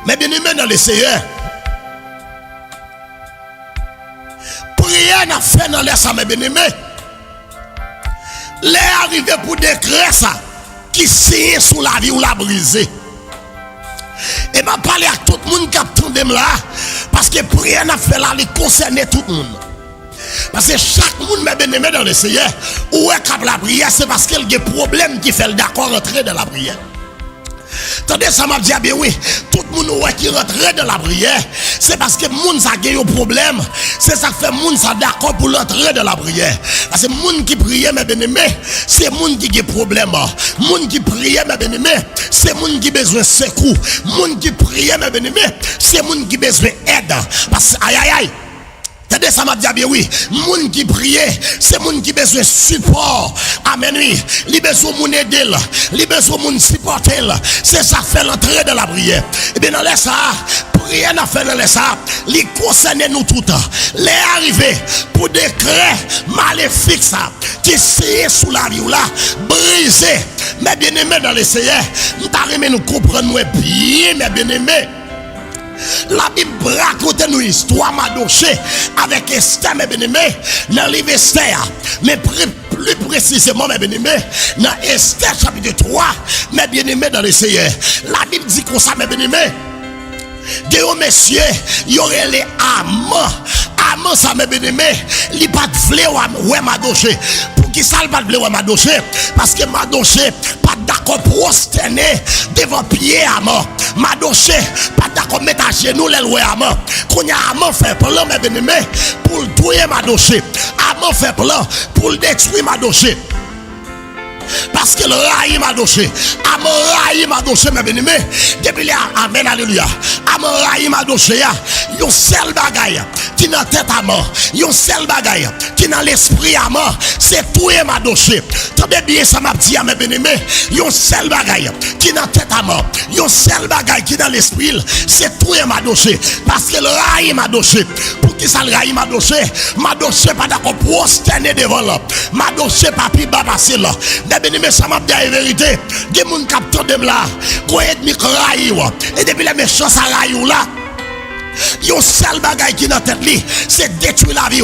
Mais bien aimé dans le Seigneur, prière n'a fait dans les ça, mes bien aimé. Les arrivé pour décret ça, qui signe sous la vie ou la briser. Et m'a parlé à tout le monde qui attend là, parce que prière n'a fait là, il concerne tout le monde. Parce que chaque monde m'a bien aimé dans le Seigneur, où est la prière, c'est parce qu'il y a des problèmes qui fait d'accord rentrer dans la prière. Tandis ça m'a dit bien oui, tout le monde qui rentre dans la prière, c'est parce que le monde a un problème. C'est ça qui fait le monde d'accord pour rentrer dans la prière. Parce que le monde qui prie, mes bien-aimés, c'est le monde qui a un problème. Le monde qui prie, mes bien-aimés, c'est le monde qui a besoin de secours. Le monde qui prie, mes bien-aimés, c'est le monde qui a besoin d'aide. Parce que aïe aïe aïe. Tandis ça m'a dit bien oui, moun qui prie, c'est moun qui besoin support. Amen oui, li besoin moun aider, li besoin moun supporter. C'est ça fait l'entrée de la prière. Et bien dans les ça, prière n'a fait dans les ça, li concerne nous tout le temps. Les arrivés pour décret maléfique ça qui signe sous la vie là, briser. Mais bien aimé dans les Seigneur, nous comprendre bien, mais bien aimé. La Bible raconte une histoire Madoché avec Esther, mes bien-aimés, dans le livre Esther. Mais plus précisément, mes bien-aimés, dans Esther chapitre 3, mes bien-aimés dans le Seigneur. La Bible dit comme ça, mes bien-aimés. Des messieurs, il y aurait les amants. Amants, ça, mes bien-aimés, il n'y a pas de flé ou Madoché. Pour qui ça, il n'y a pas de flé ou Madoché? Parce que Madoché, pas d'accord pour prosterner devant pied amant. Madoché, pas d'accord mettre à genoux les loués amant. Qu'on y a amant fait plan, mes bien-aimés, pour le tuer Madoché. Amant fait plan pour le détruire Madoché. Parce que le raï m'a doché. Amon raï m'a doché, mes bien-aimés. Depuis là, amen, alléluia. Amon raï m'a doché. Yon seul bagaille qui n'a tête à mort. Yon seul bagaille qui n'a l'esprit à mort. C'est tout et m'a doché. Tendez bien ça m'a dit à mes bien-aimés. Yon seul bagaille qui n'a tête à mort. Yon seul bagaille qui n'a l'esprit. C'est tout et m'a doché. Parce que le raï m'a doché. Pour qui ça le raï m'a doché? M'a doché pas d'accord pour prosterner devant là. M'a doché pas plus bas passer là. Bien-aimé, ça m'a dit la vérité. Des gens qui captent là, qui ont ennemi raïou. Et depuis les méchants ça raïou là, yon seul bagaille qui dans tête li, c'est détruire la vie.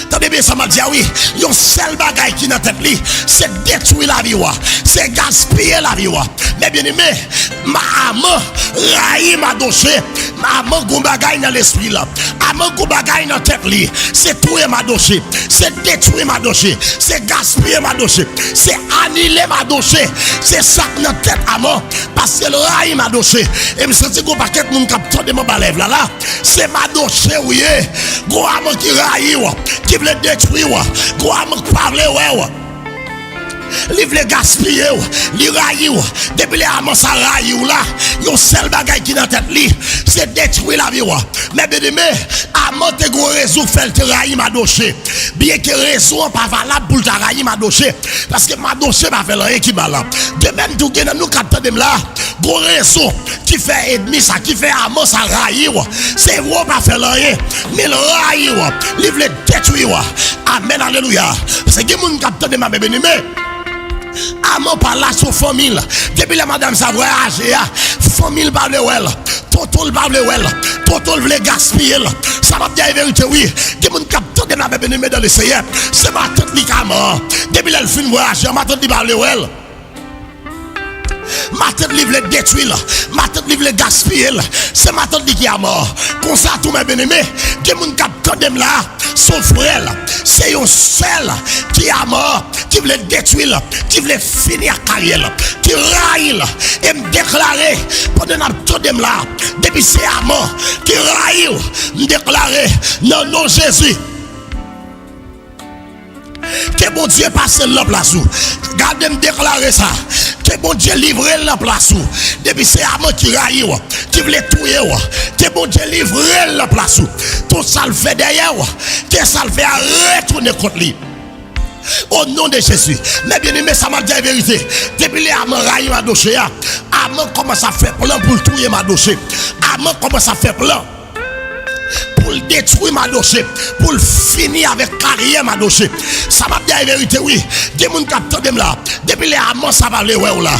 Tandis bien ça m'a dit oui, yon seul bagaille qui dans tête li, c'est détruire la vie. C'est gaspiller la vie. Mais bien aimé, ma amant raï m'a doché, ma amant gon bagaille dans l'esprit là. Amant gon bagaille dans tête li, c'est tuer ma doché, c'est détruire ma doché, c'est gaspiller ma doché, c'est annuler ma doché, c'est ça dans tête amant parce que le raï m'a doché. Et me senti gon paquet moun capteur de mon balève là, c'est ma doché oui, gon amant qui raï qui veut détruire, gon amant qui parle ouais. Li vle gaspiller, li raï ou, depuis les amants ça raï ou là, yon seul bagaille qui dans tête li, c'est détruire la vie ou. Mais bien aimé, amant te gros raison fait te raï ma doché. Bien que raison pas valable pour te raï ma doché, parce que ma doché va faire rien qui malade. De même tout gain nous captons là, gros raison qui fait ennemi ça, qui fait amant ça raï ou, c'est vous pas faire rien, mais le raï ou, li vle détruire. Amen, alléluia. Parce que moun captons de ma bien aimé. Amant par là sur famille. Depuis la madame ça voyage, famille parle well. Toto parle well. Toto veut gaspiller. Ça va bien vérité oui. Des gens captent de ma bien-aimée dans le Seigneur. C'est ma tante qui a mort. Depuis la fin voyage, ma tante parle well. Ma tête livre détruire, ma tête livre gaspiller, c'est ma tête qui a mort. Comme ça, tous mes bien-aimés, des gens qui attendent là, son frère, c'est un seul qui a mort, qui veut détruire, qui veut finir carrière, qui raille et me déclarer pendant que là, depuis c'est à mort, qui raille, me déclarer, non, non, Jésus. Que bon Dieu passe la place où. Gardez me déclarer ça. Que bon Dieu livre la place où. Depuis c'est amant qui raille, qui veut tuer. Que bon Dieu livre la place où. Tout ça le fait derrière. Que ça le fait retourner contre lui. Au nom de Jésus. Mais bien aimé, ça m'a dit la vérité. Depuis les amants raillent ma dossier. Amant commence à faire plan pour tuer ma dossier. Amant commence à faire plan pour détruire ma dossier, pour finir avec carrière ma dossier. Ça va bien la vérité, oui. Des gens qui captent là. Depuis les amants, ça va aller là.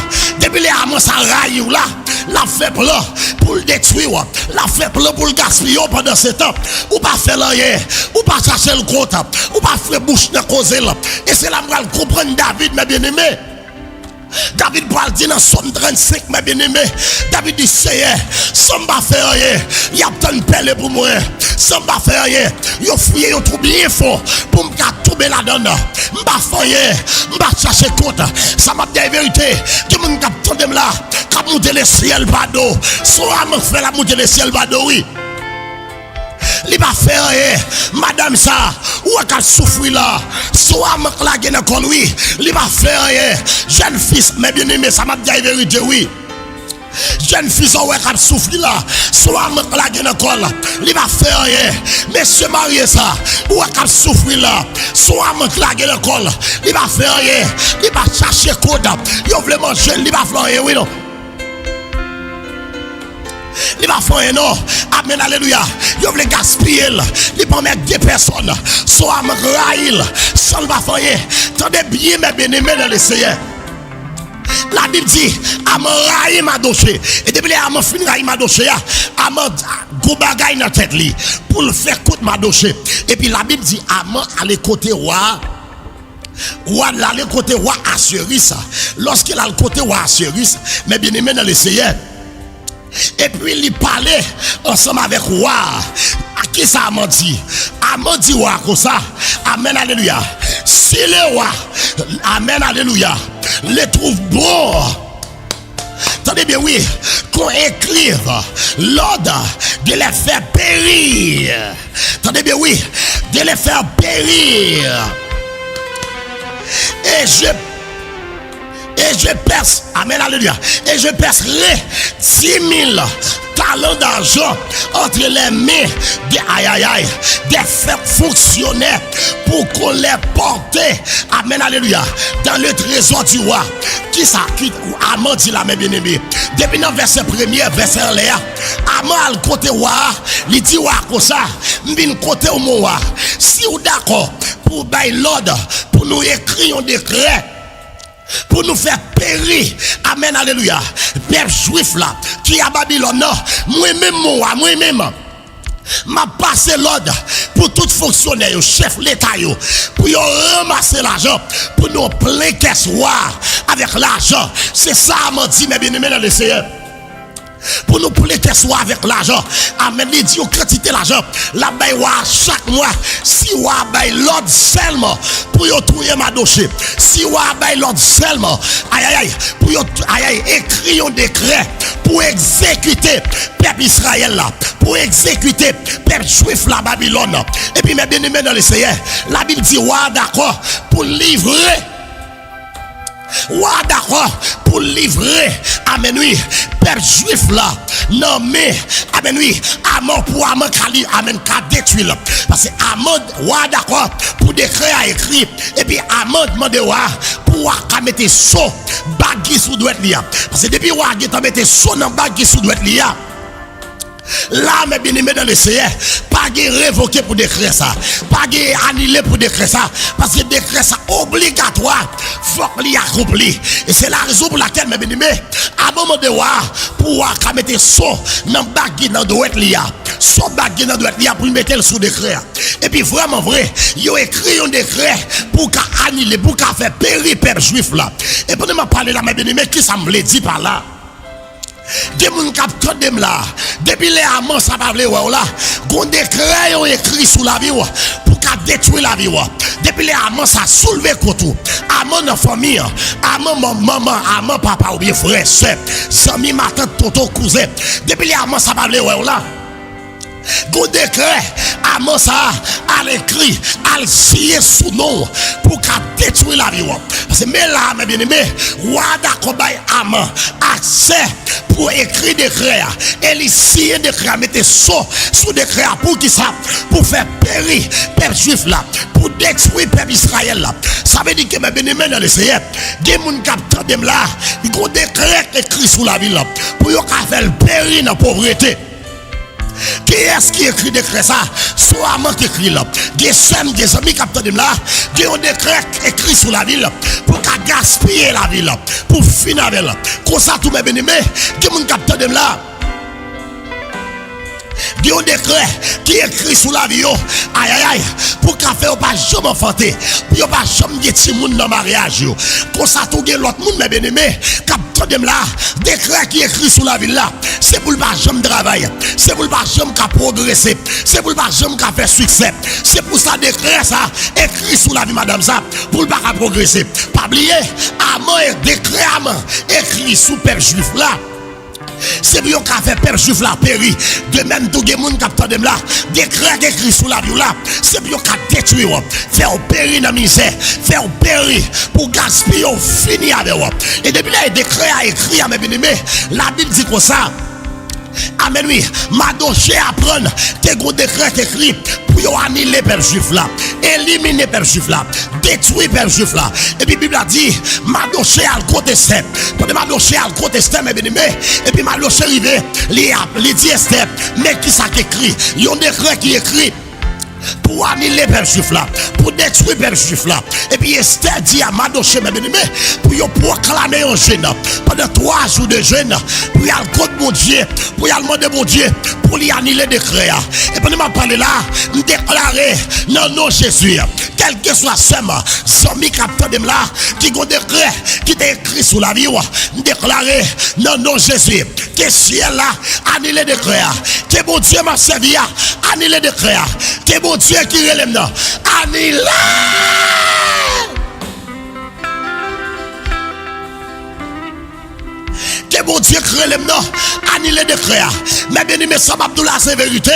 Depuis les amants, ça raille là. la fait plan pour le détruire, la fait plan pour le gaspiller pendant ce temps. Ou pas faire rien, ou pas chercher le compte, ou pas faire bouche de causer là. Et c'est là que je comprends David, mes bien-aimés. David parle dit dans Somme 35, mes bien-aimés. David dit, Seigneur, ça ne va faire rien. Il y a tant de pelle pour moi. Ça ne va faire rien. Il a fouillé, il a tout bien fort pour me tomber là-dedans. Je ne vais pas faire rien. Je vais chercher compte. Ça m'a dit la vérité. Que mon cap tendem là, cap monter le ciel bado. Soit me fait la monter le ciel bado, oui. Il va faire rien, madame ça, ou à souffrir là, soit me claguer dans le oui, il va faire rien, jeune fils, mais bien aimé, ça m'a dit la vérité, oui. Jeune fils, ou à souffrir là, soit me claguer dans le col, il va faire rien, monsieur marié ça, ou à souffrir là, soit me claguer dans le col, il va faire rien, il va chercher code, il veut manger, il va faire rien, oui non. Il va faire non. Amen, alléluia. Il va gaspiller. Il va mettre des personnes. Soit me raïl. Ça ne va faire. Tendez bien, mes bien-aimés dans le Seigneur. La Bible dit, à me raïl ma dossier. Et depuis là, à me finir raïl ma dossier, à me go bagay dans tête li pour le faire coûte ma dossier. Et puis la Bible dit, à me aller côté roi. Roi aller côté roi Assuris. Lorsqu'il a le côté roi Assuris, mes bien-aimés dans le Seigneur. Et puis il parlait ensemble avec roi. À qui ça m'a dit? M'a dit roi comme ça. Amen, alléluia. Si le roi, amen, alléluia, le trouve bon. Attendez bien, oui, qu'on écrive l'ordre de les faire périr. Attendez bien, oui, de les faire périr. Et je perce, amen, alléluia, et je percerai 10 000 talents d'argent entre les mains des fonctionnaires pour qu'on les porte, amen, alléluia, dans le trésor du roi. Qui ça, qui Aman dit la même bien-aimée. Depuis dans verset 1er, verset 1, Aman al côté roi, il dit roi comme ça, m'vin côté au mon roi. Si vous d'accord pour bailler l'ordre, pour nous écrire un décret, pour nous faire périr, amen, alléluia, peuple juif là, qui à Babylone, moi-même, moi-même, m'a passé l'ordre pour tout fonctionnaire, chef l'État, pour ramasser l'argent, pour nous plein caisse roi avec l'argent. C'est ça, m'a dit, mes bien-aimés dans le Seigneur. Pour nous prêter soit avec l'argent. Amen. Il dit quantité l'argent. La baille chaque mois. Si on baille l'ordre seulement pour y trouver ma dossier. Si on baille l'ordre seulement. Aïe aïe aïe. Pour y écrire un décret pour exécuter peuple Israël là. Pour exécuter peuple juif la Babylone. Et puis mes bien-aimés dans le Seigneur. La Bible dit ouais d'accord pour livrer. Ouais d'accord pour livrer. Amen oui. Peuple juif là, non mais, amen oui, Aman pour Aman Kali, amen qu'à détruire. Parce que Aman, ouais d'accord, pour décret à écrit, et puis Aman demande ouais, pour mettre son bagui sous doit liya. Parce que depuis ouais, il mettre son dans bagui sous doit liya. Là, mes bien-aimés dans le Seigneur, pas de révoquer pour décret ça, pas de annuler pour décret ça, parce que décret ça obligatoire, faut qu'il accompli. Et c'est la raison pour laquelle, mes bien-aimés, à un moment de pour mettre son dans le bagui dans doit liya, son bagui dans doit liya pour mettre le sous décret. Et puis vraiment vrai, il a écrit un décret pour annuler, pour faire périr peuple juif là. Et pour me parler là, mes bien-aimés, qui ça me le dit par là? Des gens qui ont là, depuis les amants, ça va aller là, qu'on décret écrit sous la vie pour détruire la vie. Depuis les amants, ça soulevé tout. Amants dans la famille, amants maman, amants papa ou bien frère, soeur, amis, ma tante, tonton, cousin. Depuis les amants, ça va aller là. Qu'on décret, amant ça, à l'écrit, à le signer sous nom pour détruire la vie. Parce que mais là, mes bien-aimés, d'accord, amant, accès pour écrire décret, et les signer décret, mettez ça sous décret pour qui ça? Pour faire périr peuple juif là, pour détruire peuple Israël là. Ça veut dire que mes bien-aimés dans le Seigneur, des gens qui attendent là, ils ont décret écrit sous la ville là, pour faire périr dans la pauvreté. Qui est-ce qui écrit décret ça? Soit Amant qui écrit là. Des sommes, des amis qui ont là, qui ont décret écrit sur la ville pour gaspiller la ville, pour finir avec elle. Comme ça, tout mes bien-aimés, qui ont capté là. Il y a un décret qui est écrit sous la vie, aïe aïe aïe, pour qu'à faire pas jamais enfanter, pour pas jamais des petits monde dans le mariage. Comme ça, tout l'autre monde, mes bien-aimés, capte là, décret qui est écrit sous la vie là, c'est pour pas jamais travailler, c'est pour pas jamais progresser, c'est pour pas jamais faire succès, c'est pour ça décret ça, écrit sous la vie, madame ça, pour pas progresser. Pas oublier, Amant et décret Amant, écrit sous père juif là. C'est bien qu'a fait père juif la péri. De même tout le monde qui a là, décret écrit sous la vie là. C'est bien qu'a détruit, faire péri dans la misère, faire péri pour gaspiller, finir avec vous. Et depuis là, il décret a écrit à mes bien-aimés. La Bible dit comme ça. Amen, oui. Madoché apprendre tes gros décrets écrits pour annuler père juif là, éliminer père juif là, détruire père juif là. Et puis la Bible a dit, Madoché a le contesté. Quand Madoché a le contesté, mes bien-aimés, et puis Madoché arrivé, il dit Esther, mais qui ça qui écrit? Il y a un décret qui écrit pour annuler père juif là, pour détruire père juif là. Et puis Esther dit à Madoché, mes bien-aimés, pour proclamer un jeûne pendant 3 jours de jeûne, pour y aller contre mon Dieu, pour y aller demander mon Dieu, pour lui annuler des décrets. Et pendant que je parle là, je déclarer non, non, Jésus, quel que soit ce ami capteur de là, qui a un décret qui est écrit sous la vie, je déclarer non, non, Jésus, que ciel là, annuler des décrets, que mon Dieu m'a servi, annuler des décrets, que mon Dieu qui relève là, annuler. Que mon Dieu crée les noms, annuler des décrets. Mais bien aimé, ça Abdullah, c'est vérité.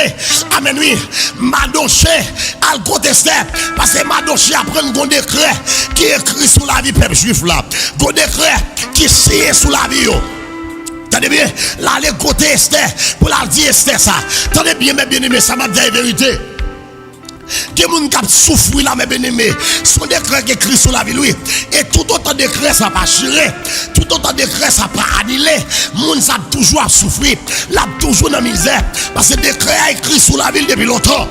Amen, oui. Madoché a le contesté. Parce que Madoché apprend un décret qui est écrit sous la vie peuple juif là. Un décret qui est signé sous la vie. Tenez bien, là, les côtés Esther, pour la dire Esther ça. Tenez bien, mes bien-aimés, ça m'a dit la vérité. Des gens qui souffrent là, mes bien-aimés, son décret qui est écrit sur la vie, lui. Et tout autant décret, ça pas chiré. Tout autant décret, ça pas annulé. Moun ça toujours souffrir. Là, toujours dans la misère. Parce que le décret a écrit sur la ville depuis longtemps.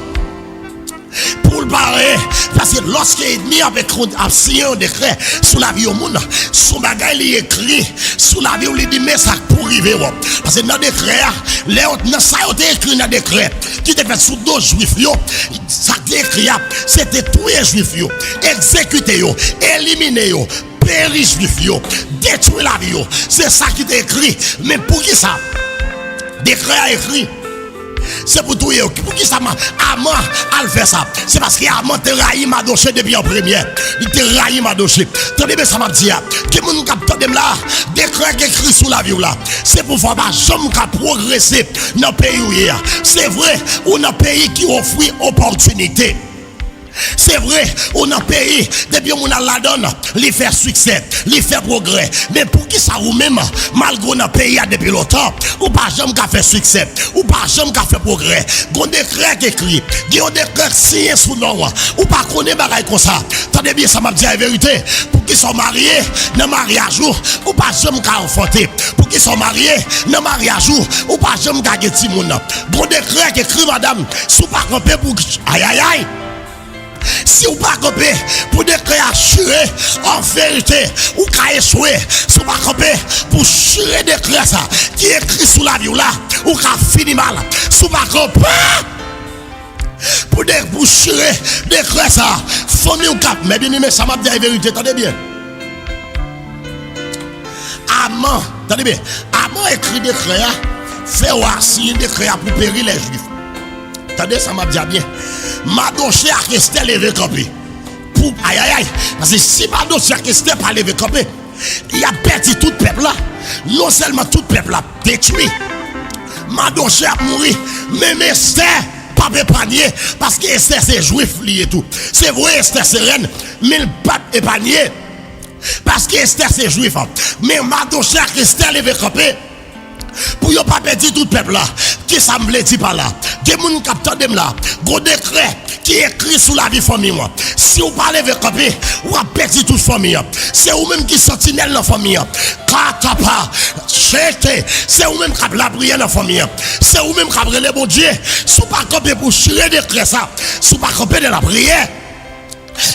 Pour le barrer, parce que lorsqu'il mis avec un signé un décret sur la vie au monde, son bagage il est écrit sur la vie, il dit mais ça pour arriver. Parce que dans le décret, les autres, ça a été écrit dans le décret qui était fait sous 2 juifs, ça écrit, c'était tous les juifs, exécuter, éliminer, périr juifs, détruire la vie. C'est ça qui est écrit. Mais pour qui ça? Décret a écrit. C'est pour tout. Pour qui ça Amant a fait ça? C'est parce qu'Amant te raï Madoché depuis en première. Il te raï Madoché. Tenez bien ça m'a dit. Qui moun capte dem là, décret écrit sous la vie là. C'est pour faire pas jamais qu'à progresser dans le pays. C'est vrai, on a un pays qui offre opportunité. C'est vrai, on a un pays, depuis on a la donne, il fait succès, il fait progrès. Mais pour qui ça ou même, malgré un pays depuis longtemps, ou pas jamais qu'à faire succès, ou pas jamais qu'à faire progrès. On décret écrit, on décret signé sous nom, ou pas connaître bagaille comme ça. Tenez bien, ça m'a dit la vérité. Pour qui sont mariés, dans mariage, ou pas jamais qu'à enfanter. Pour qui sont mariés, dans mariage, ou pas jamais qu'à gagner moun. On décret écrit, madame, sous pas camper pour. Aïe aïe aïe. Si vous ne pas camper pour décret assurer en vérité ou qu'à échouer, si vous ne pas camper pour assurer décret ça qui est écrit sous la vie là ou qu'à finir mal, si vous ne pas camper pour assurer décret ça, famille ou cap, mais bien aimé, ça m'a dit la vérité, attendez bien. Amant, attendez bien, Amant écrit décret, fait ou signer décret pour périr les juifs. Attendez, ça m'a dit bien. Madoché a resté levé campé. Pour aïe aïe aïe. Parce que si Madoché a resté pas levé campé, il a perdu tout le peuple là. Non seulement tout le peuple là détruit. Madoché a mouru. Même Esther pas épargné. Parce que Esther c'est juif lié tout. C'est vrai Esther c'est reine. Mais le pape épargné. Parce que Esther c'est juif. Mais Madoché a resté levé campé. Pour ne pas perdre tout le peuple là. Qui ça me dit par là? Des gens qui attendent là. Gros décret qui est écrit sous la vie famille. Si vous parlez avec copie, vous avez perdu toute famille. C'est vous-même qui sentinelle dans la famille. Katapa, c'est vous-même qui avez la prière dans la famille. C'est vous-même qui avez le bon Dieu. Si vous pas camper pour chier décret ça, si vous pas camper de la prière.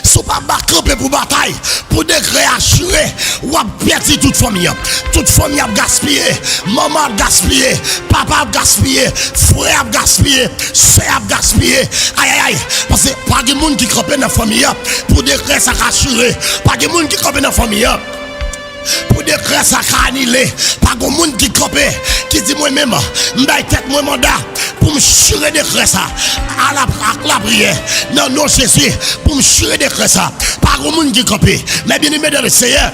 Si vous ne pas camper pour bataille, pour décret assuré, ou à perdu toute famille. Toute famille a gaspillé, maman a gaspillé, papa a gaspillé, frère a gaspillé, soeur a gaspillé. Aïe aïe aïe. Parce que pas de monde qui campe dans la famille pour décret ça assuré. Pas de monde qui campe dans la famille. Pour décret ça annulé. Pas de monde qui campe qui dit moi-même, m'baille tête moi mandat pour me churer décret ça à la prière. Non, non, Jésus, pour me churer décret ça. Pas de monde qui campe. Mais bien aimé dans le Seigneur.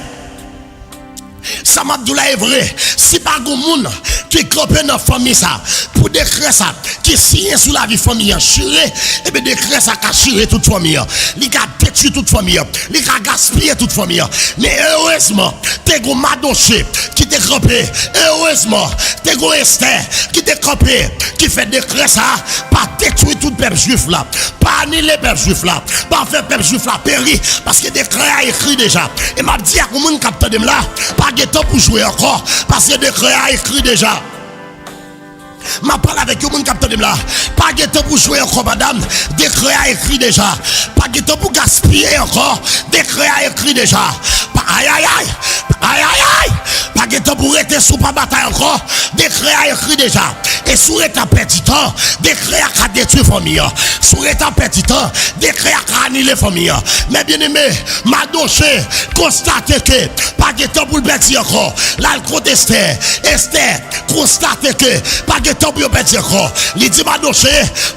Ça m'a dit là est vrai. Si pas de monde qui campe dans la famille ça, pour décret ça, qui signe sous la vie famille, churé, et bien décret ça qui a churé toute famille. Il a détruit toute famille. Il a gaspillé toute famille. Mais heureusement, t'es go Madoché qui t'est campé. Heureusement, t'es go Esther qui t'est campé, qui fait décret ça, pas détruire tout peuple juif là, pas annuler peuple juif là, pas faire peuple juif là périr, parce que décret a écrit déjà. Et m'a dit à comment on capte de là, pas de temps pour jouer encore, parce que décret a écrit déjà. Ma parle avec vous, mon capitaine là. Pas de temps pour jouer encore, madame. Décret a écrit déjà. Pas de temps pour gaspiller encore. Décret a écrit déjà. Aïe aïe aïe. Aïe aïe aïe. Pas de temps pour rester sous pas bataille encore. Décret a écrit déjà. Et sous état petit temps, décret a détruit famille. Sous état petit temps, décret a annulé famille. Mais bien aimé, ma doché, constate que pas de temps pour le petit encore. Là, le côté Esther, constate que pas de temps pour le petit encore. Il dit, ma doché,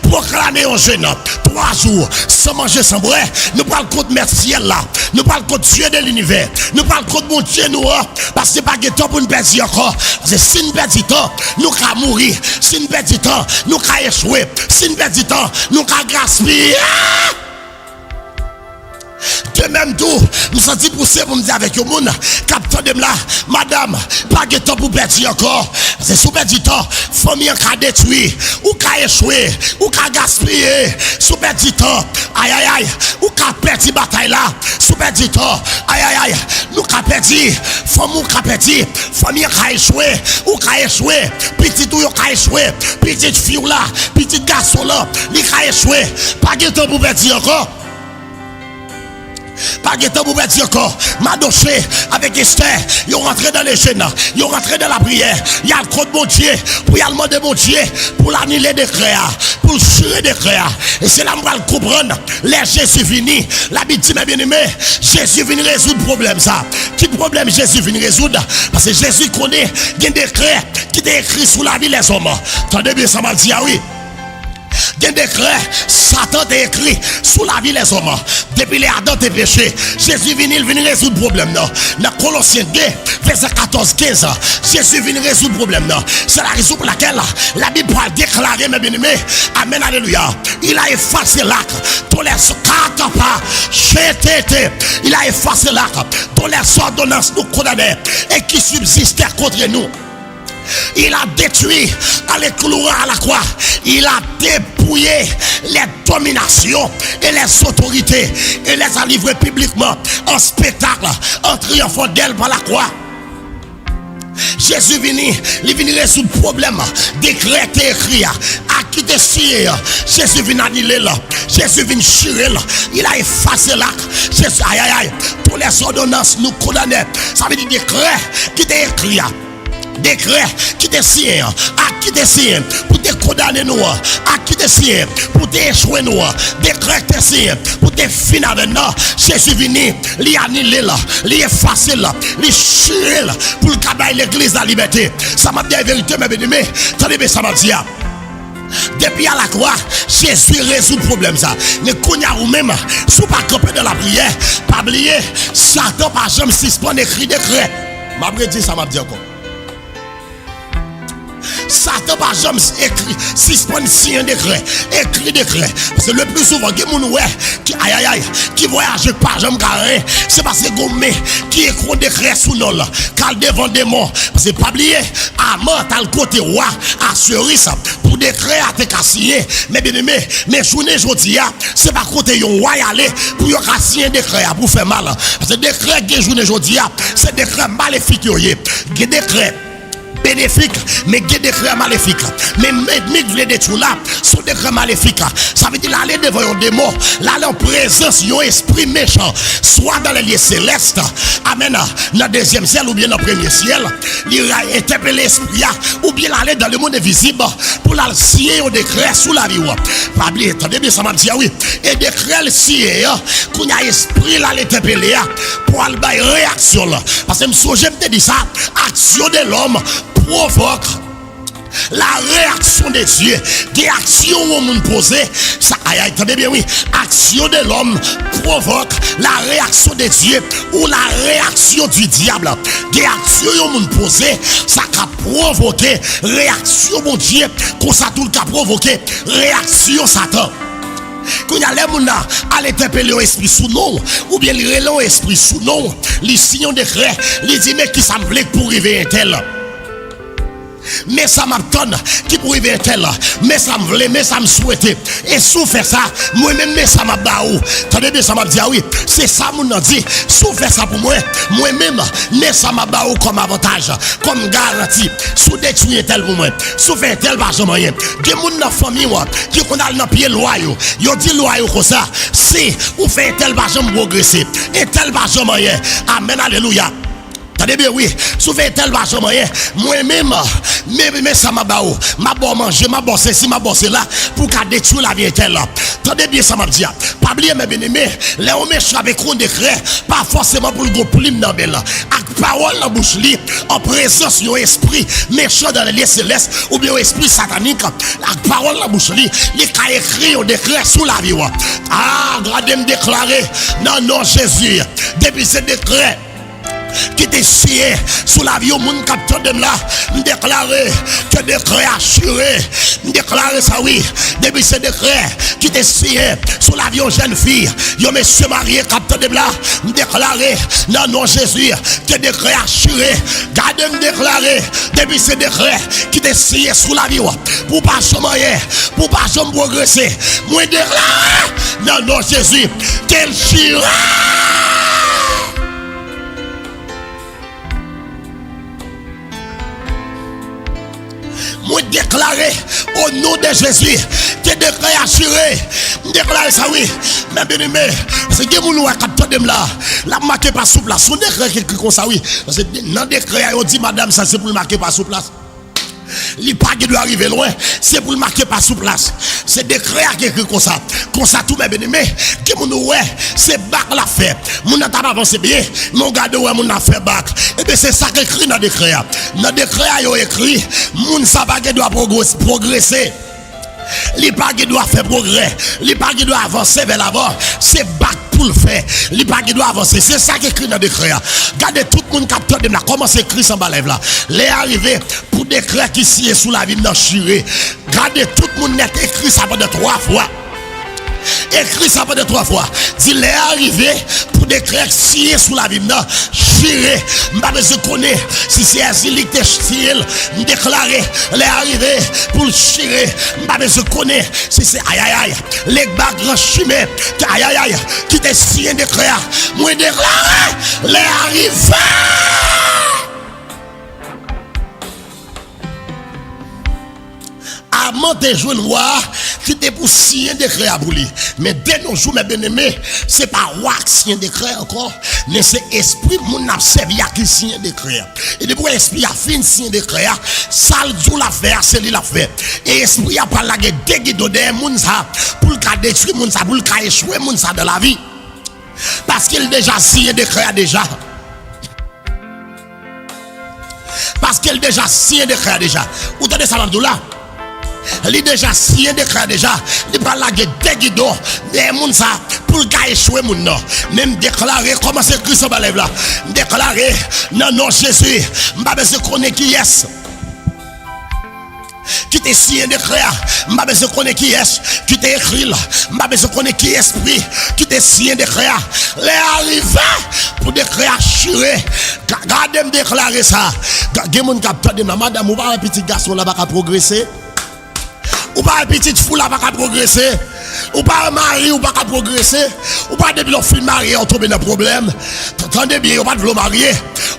proclamer un jeune 3 jours sans manger, sans boire. Nous parlons contre le ciel là. Nous parlons contre Dieu de l'univers. Nous parlons contre mon Dieu nous. Parce que pas de temps pour nous perdre encore. Parce que si nous perdons temps, nous allons mourir. Si nous perdons temps, nous allons échouer. Si nous perdons temps, nous allons gaspiller. De même tout, nous sommes poussés pour me dire avec le monde, capteur de là, madame, pas de temps pour perdre encore. C'est sous perdre temps, famille qui a détruit, ou qui a échoué, ou qui a gaspillé, sous perdre temps, aïe aïe aïe, ou qui a perdu bataille là, sous perdre temps, aïe aïe aïe, nous qui a perdu, famille qui a perdu, famille qui a échoué, ou qui a échoué, petit ou qui a échoué, petite fille là, petit garçon là, qui a échoué, pas de temps pour perdre encore. Pas de temps pour mettre encore. Madoché avec Esther, ils ont rentré dans les chaînes, ils ont rentré dans la prière. Il y a le code de mon Dieu pour y demander mon Dieu pour l'annuler des créas, pour le tuer des créas. Et c'est là que nous allons comprendre. Les Jésus vini, la Bible dit, mes bien-aimés, Jésus vient résoudre le problème ça. Quel problème Jésus vient résoudre? Parce que Jésus connaît, il y a des décrets qui sont écrits sous la vie des hommes. Attendez bien, ça m'a dit, ah oui. Des décrets, Satan t'a écrit sous la vie des hommes. Depuis les ardents des péchés, Jésus vient résoudre le problème. Dans Colossiens 2, verset 14-15, Jésus vient résoudre le problème. C'est la raison pour laquelle la Bible a déclaré, mes bien-aimés, amen, alléluia. Il a effacé l'acte, tous les cartes pas, il a effacé l'acte, tous les ordonnances nous condamnaient et qui subsistaient contre nous. Il a détruit en les clouant à la croix. Il a dépouillé les dominations et les autorités et les a livrés publiquement en spectacle, en triomphant d'elle par la croix. Jésus il vient résoudre le problème. Décréter écrit. À qui te signé. Jésus vient annuler là. Jésus vient chirer là. Il a effacé là. Jésus, aïe aïe aïe. Tous les ordonnances nous condamnent. Ça veut dire décret qui t'est écrit. Décret qui te signe, à qui te signe pour te condamner nous, à qui te signe pour te échouer nous, décret te signe pour te finir avec nous. Jésus venu, lui annuler là, lui effacer là, lui chier là, pour le cabaye l'église de la liberté. Ça m'a dit la vérité, mes bien-aimés. Attendez bien, ça m'a dit. Depuis à la croix, Jésus résout le problème ça. Mais qu'on y a ou même, sous pas camper de la prière, pas oublier, Satan par jamais suspend écrit décret. M'a dit ça m'a dit encore. Satan par jamais écrit, suspend signer un décret, écrit décret. Parce que le plus souvent, il y a des gens qui aïe aïe aïe, qui voyagent par jamais carré, c'est parce que gommé qui écrit décret sous nous là, car devant des morts. Parce que pas oublier, à mort, t'as le côté roi, à cerise, pour décret à te signer. Mais bien aimé, mais journée aujourd'hui, c'est pas côté yon royal pour yon signer décret pour faire mal. Parce que décret que journée aujourd'hui, c'est décret maléfique yoye. Décret bénéfique, mais des décrets maléfiques. Mais les détruire là, sont des décrets maléfiques. Ça veut dire aller devant un démon, là en présence d'un esprit méchant, soit dans les lieux célestes, amen, dans le deuxième ciel ou bien dans le premier ciel, il va interpeller l'esprit, ou bien aller dans le monde invisible pour la signer un décret sous la vie. Pas oublier, attendez bien, ça m'a dit oui. Et décret le signer, qu'on a esprit là l'interpeller pour aller réaction là. Parce que je me dis ça, action de l'homme provoque la réaction de Dieu. Des actions au monde posé, ça attendez bien oui, action de l'homme provoque la réaction de Dieu ou la réaction du diable. Des actions au monde posé, ça a provoqué réaction mon Dieu, qu'on ça tout le cas provoqué réaction Satan. Quand il y a les gens à l'interpeller l'esprit sous nom, ou bien les relents esprit sous nom, les signons de décret, les dit mais qui semblait pour arriver un tel. Mais ça m'attend qui pour arriver un tel. Mais ça me voulait, mais ça me souhaitait. Et sous faire ça, moi-même, mais ça m'a baou. Attendez bien, ça m'a dit, ah oui, c'est ça mon dit. Sous faire ça pour moi, moi-même, mais ça m'a baou comme avantage, comme garantie. Sous détruire tel pour moi, sous faire tel par jamais rien. Des gens dans la famille, qui qu'on a dans pied loyaux, ils dit loyaux comme ça. Si vous faites tel par jamais progresser, et tel par jamais rien. Amen, alléluia. Attendez bien, oui, souvent tel va moyen, moi-même, mais ça m'a baou, m'a bon manger, m'a bon ceci, m'a bon cela, pour qu'à détruire la vie telle là. Attendez bien, ça m'a dit, pas oublier mes bien-aimés, les hommes avec un décret, pas forcément pour le gros plume dans belle, avec parole dans bouche li, en présence d'un esprit méchant dans les lieux célestes, ou bien un esprit satanique, avec parole dans bouche li, il a écrit un décret sous la vie. Ah, regardez me déclarer, non, non, Jésus, depuis ce décret, qui était signé sous la vie au monde capteur de là, me déclarer que décret assuré, me déclarer ça oui, depuis ce décret qui était signé sous la vie aux jeunes filles, yo monsieur marié capteur de là, me déclarer non non Jésus que décret assuré, gardez me déclarer depuis ce décret qui était signé sous la vie pour pas jamais pour pas jamais progresser, moi déclarer non non Jésus quel chira. Moi déclarer au nom de Jésus, que décret assuré, déclarer ça oui, mais bien aimé, c'est que vous nous captez là, la marqué pas sous place, son décret quelque comme ça oui, parce que dans décret on dit madame ça c'est pour le marquer pas sous place. Les pas qui doit arriver loin, c'est pour le marquer pas sous place. C'est décret à quelque comme ça tout mes bien-aimés, qui mon ouais, c'est bac la fait. Mon n'a pas avancé bien, mon garde ouais mon a fait bac. Et bien c'est ça qui écrit dans décret. Dans décret il y a écrit, mon ça pas qui doit progresser. Les pas qui doit faire progrès, les pas qui doit avancer vers l'avant, c'est bac pour le faire. Les pas qui doit avancer, c'est ça qui écrit dans décret. Regardez tout le monde capteur de là, comment c'est écrit sans balève là. Les arrivés pour décret qui signe sous la ville dans chiré. Regardez tout le monde net écrit ça pendant 3 fois. Écrit ça pendant 3 fois. Dit les arrivés pour décret signé sous la ville dans chiré. M'pas besoin connaître si c'est asile qui signé, déclaré les arrivés pour chiré. M'pas besoin connaître si c'est aïe aïe aïe les bagues chimé aïe aïe aïe qui te signé décret. Moi déclaré les arrivés. Avant de jouer le roi qui était pour signer décret à bouler. Mais dès nos jours, mes bien-aimés, c'est pas roi qui signe décret encore, mais c'est esprit mon a servi à qui signe décret. Et depuis l'esprit a fini signer décret, ça le l'a fait, c'est lui l'a fait. Et esprit a pas la guerre déguidé de moun ça pour le cas détruire moun ça, pour le cas échouer moun ça dans la vie. Parce qu'il déjà signé décret déjà. Parce qu'il déjà signé décret déjà. Vous entendez ça là? Il est déjà signé décret déjà. Il pas la guerre déguidé des moun ça pour le cas échouer moun non. Même déclarer comment c'est Christ va lève là. Déclarer non non Jésus, m'pas besoin connaître qui est. Qui t'est signé décret, m'pas besoin connaître qui est. Qui t'est écrit là, m'pas besoin connaître qui est esprit. Qui t'est signé décret. Les arrivés pour décret assuré. Gardez me déclarer ça. Gardez mon capteur de madame ou pas un petit garçon là va progresser. Ou pas petite foule là pas progresser. Ou pas mari ou pas progresser. Ou pas depuis le film marié on tombe dans problème. Attendez bien, ou pas de marier.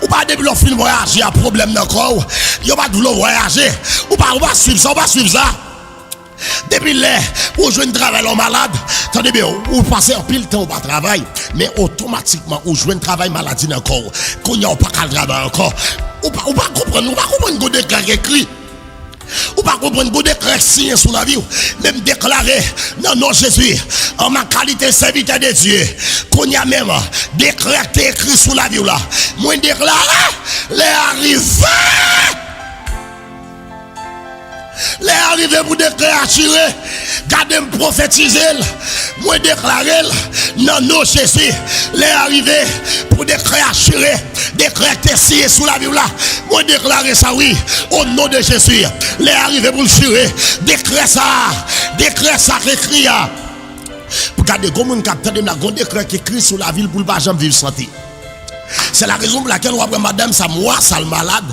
Ou pas depuis le film voyager, un problème encore. Ou pas de voyager. Ou pas suivre ça, ou pas suivre ça. Depuis là, ou jouez un travail en malade, attendez bien, ou passez un pile temps au pas travail, mais automatiquement, ou jouez un travail maladie encore, qu'on n'y a pas qu'à travailler encore. Ou pas comprendre qu'on déclare écrit. Ou pas comprendre qu'on déclare signé sur la vie, même déclarer, non, Jésus, en ma qualité de serviteur de Dieu, qu'on y a même déclaré écrit sur la vie là. Moi déclaré, les arrivés. Les arrivés pour déclarer assurer, gardez me prophétiser, moi déclarer, non, Jésus, les arrivés pour déclarer assurer, déclarer signer sous la vie là, moi déclarer ça oui, au nom de Jésus, les arrivés pour le jurer, déclarer ça écrit. Regardez comment on capte de la grande décret qui écrit sur la ville pour ne pas jamais vivre santé. C'est la raison pour laquelle on va madame ça moi, ça le malade.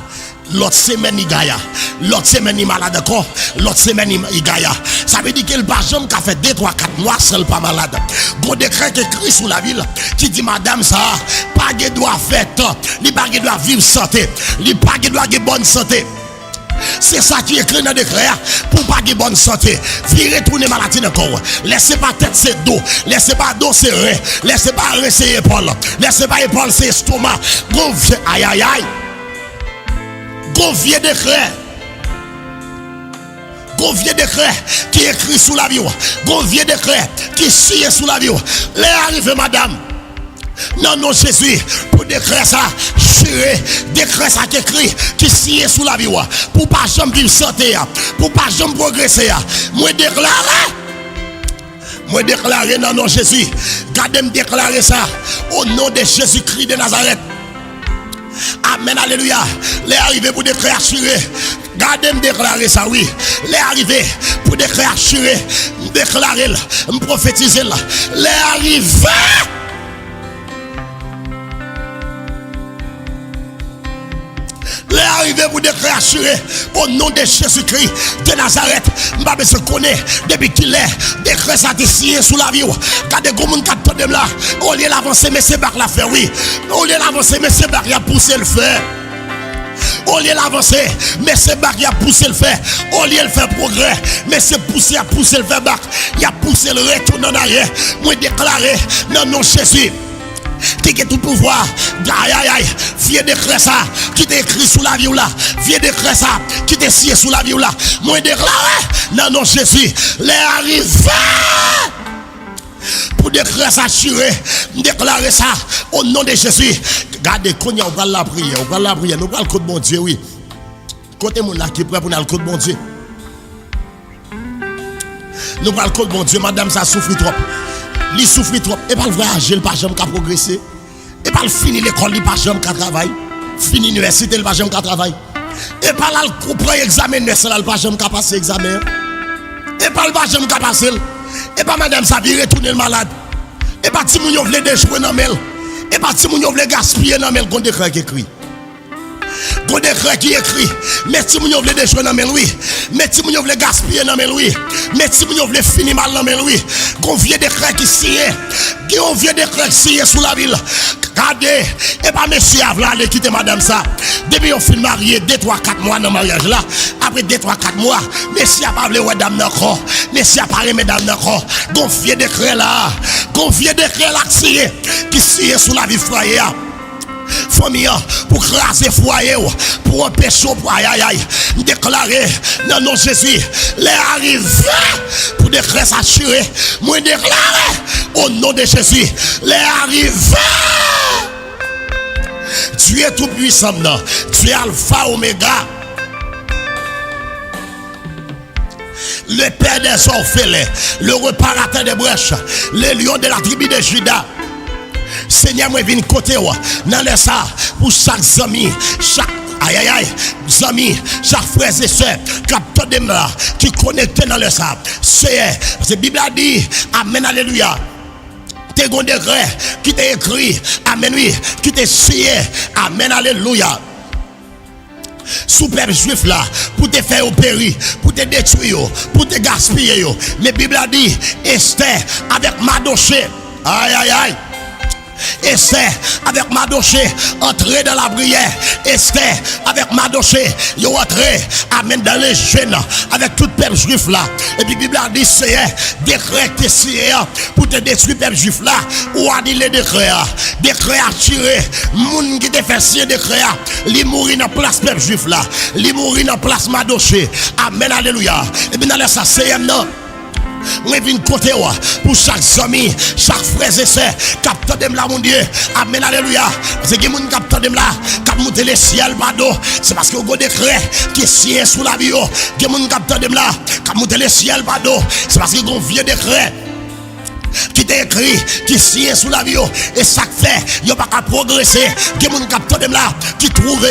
L'autre semaine il gagne, l'autre semaine il malade encore, l'autre semaine il gagne. Ça veut dire qu'il pas jamais qu'a fait 2, 3, 4 mois seul pas malade. Bon décret qui écrit sur la ville qui dit madame ça pas de doit faire temps, il pas de doit vivre santé, il pas de doit avoir bonne santé. C'est ça qui est écrit dans le décret pour pas de bonne santé. Virer retourner maladie encore. Laissez pas tête c'est dos, laissez pas dos c'est rein, laissez pas rein c'est épaule, laissez pas épaule c'est estomac. Aïe aïe aïe. Gon vieux décret qui écrit sous la vie. Gon vieux décret qui signe sous la vie. Les arrivés madame. Non, Jésus, pour décret ça, décret ça qui écrit, qui signe sous la vie. Pour pas jamais vivre santé, pour pas jamais progresser. Moi déclarer, non, Jésus. Gardez me déclarer ça au nom de Jésus-Christ de Nazareth. Amen, alléluia. Les arrivés pour déclarer assuré. Gardez me déclarer ça, oui. Les arrivés pour déclarer assuré. Déclarer, me prophétiser. Les arrivés. Les arrivés pour déclarer assuré au nom de Jésus-Christ de Nazareth. Mbabe se connaît depuis qu'il est décret ça signé sous la vie. Quand des communes qui attendent là, au lieu d'avancer, mais c'est bac la faire, oui. Au lieu d'avancer, mais c'est bac, il a poussé le fer. Au lieu d'avancer, mais c'est bac, il a poussé le fer. Au lieu de faire progrès, mais c'est poussé, il a poussé le fer bac. Il a poussé le retour en arrière. Moi déclaré, non, Jésus. Qui a tout pouvoir, aïe, viens déclarer ça, qui t'est écrit sous la vie là, viens déclarer ça, qui t'est signé sous la vie là, moi déclarer, non, Jésus, les arrivés, pour déclarer ça, déclarer ça, au nom de Jésus, gardez, qu'on y a, on va la prière, nous parlons le code bon Dieu, oui, côté mon là qui est prêt pour le code bon Dieu, nous parlons le code bon Dieu, madame, ça souffre trop. Il souffre trop. Et pas le voyager, il pas jamais qu'à progresser. Et pas le finir l'école, il pas jamais qu'à travailler. Fini l'université, il pas jamais qu'à travailler. Et pas là le prendre examen, il pas jamais qu'à passer examen. Et pas le pas jamais qu'à passer. Et pas madame ça vient retourner le malade. Et pas si moun yo vle déjouer dans mel. Et pas si moun yo vle gaspiller dans mel qu'on décret qui écrit. Qu'on décret qui écrit. Mais si moun yo vle déjouer dans mel oui. Mais si moun yo vle gaspiller dans mel oui. Mais si moun yo vle finir mal dans mel oui. Qu'on vieux décret qui signe. Qu'on vieux décret qui signe sous la ville. Regardez. Et pas monsieur Avla aller quitter madame ça. Depuis on fin marié 2, 3, 4 mois dans le mariage là. Après 2, 3, 4 mois. Monsieur a pas vle ouais dame nan corps. Monsieur a pas aimé dame nan corps. Qu'on vieux décret là. Qu'on vieux décret là qui signe sous la vie foyer. Famille pour craser foyer pour empêcher pour aïe déclarer non Jésus les arrivés pour déclarer s'assurer moi déclarer au nom de Jésus les arrivés. Tu es tout puissant, tu es alpha oméga, le père des orphelins, le réparateur des brèches, le lion de la tribu de Juda. Seigneur, moi viens côté dans les ça pour chaque ami, chaque amis, chaque frère et soeur, capteur de là qui connecté dans le ça. C'est parce que la Bible a dit amen alléluia. T'es gon décret qui t'est écrit amen oui, qui t'est signé amen alléluia. sous peuple juif là, pour te faire opérer, pour te détruire, pour te gaspiller. Mais la Bible a dit, Esther avec Mardoché, aïe aïe aïe. Esther avec Mardoché entrer dans la prière. Esther avec Mardoché ils entré amen dans les jeunes avec tout peuple juif là. Et puis la Bible a dit c'est décret pour te détruire peuple juif là. Ou a dit les décrets à tirer moun qui te fait signer décret li mourir dans place peuple juif là, li mourir dans place Mardoché. Amen alléluia. Et puis dans ça c'est non. Je viens côté pour chaque ami, chaque frère et soeur, capteur de là, mon Dieu. Amen, alléluia. Parce que les gens capteur de là, qui montent le ciel, pardon. C'est parce que vous avez des décrets qui signent sous la vie. Les gens capteur de là, qui montent le ciel, pardon. C'est parce que vous avez vieux décret qui t'est écrit, qui signe sous la vie, et ça fait, il pas qu'à progresser. Des gens capteur de là, qui trouvent,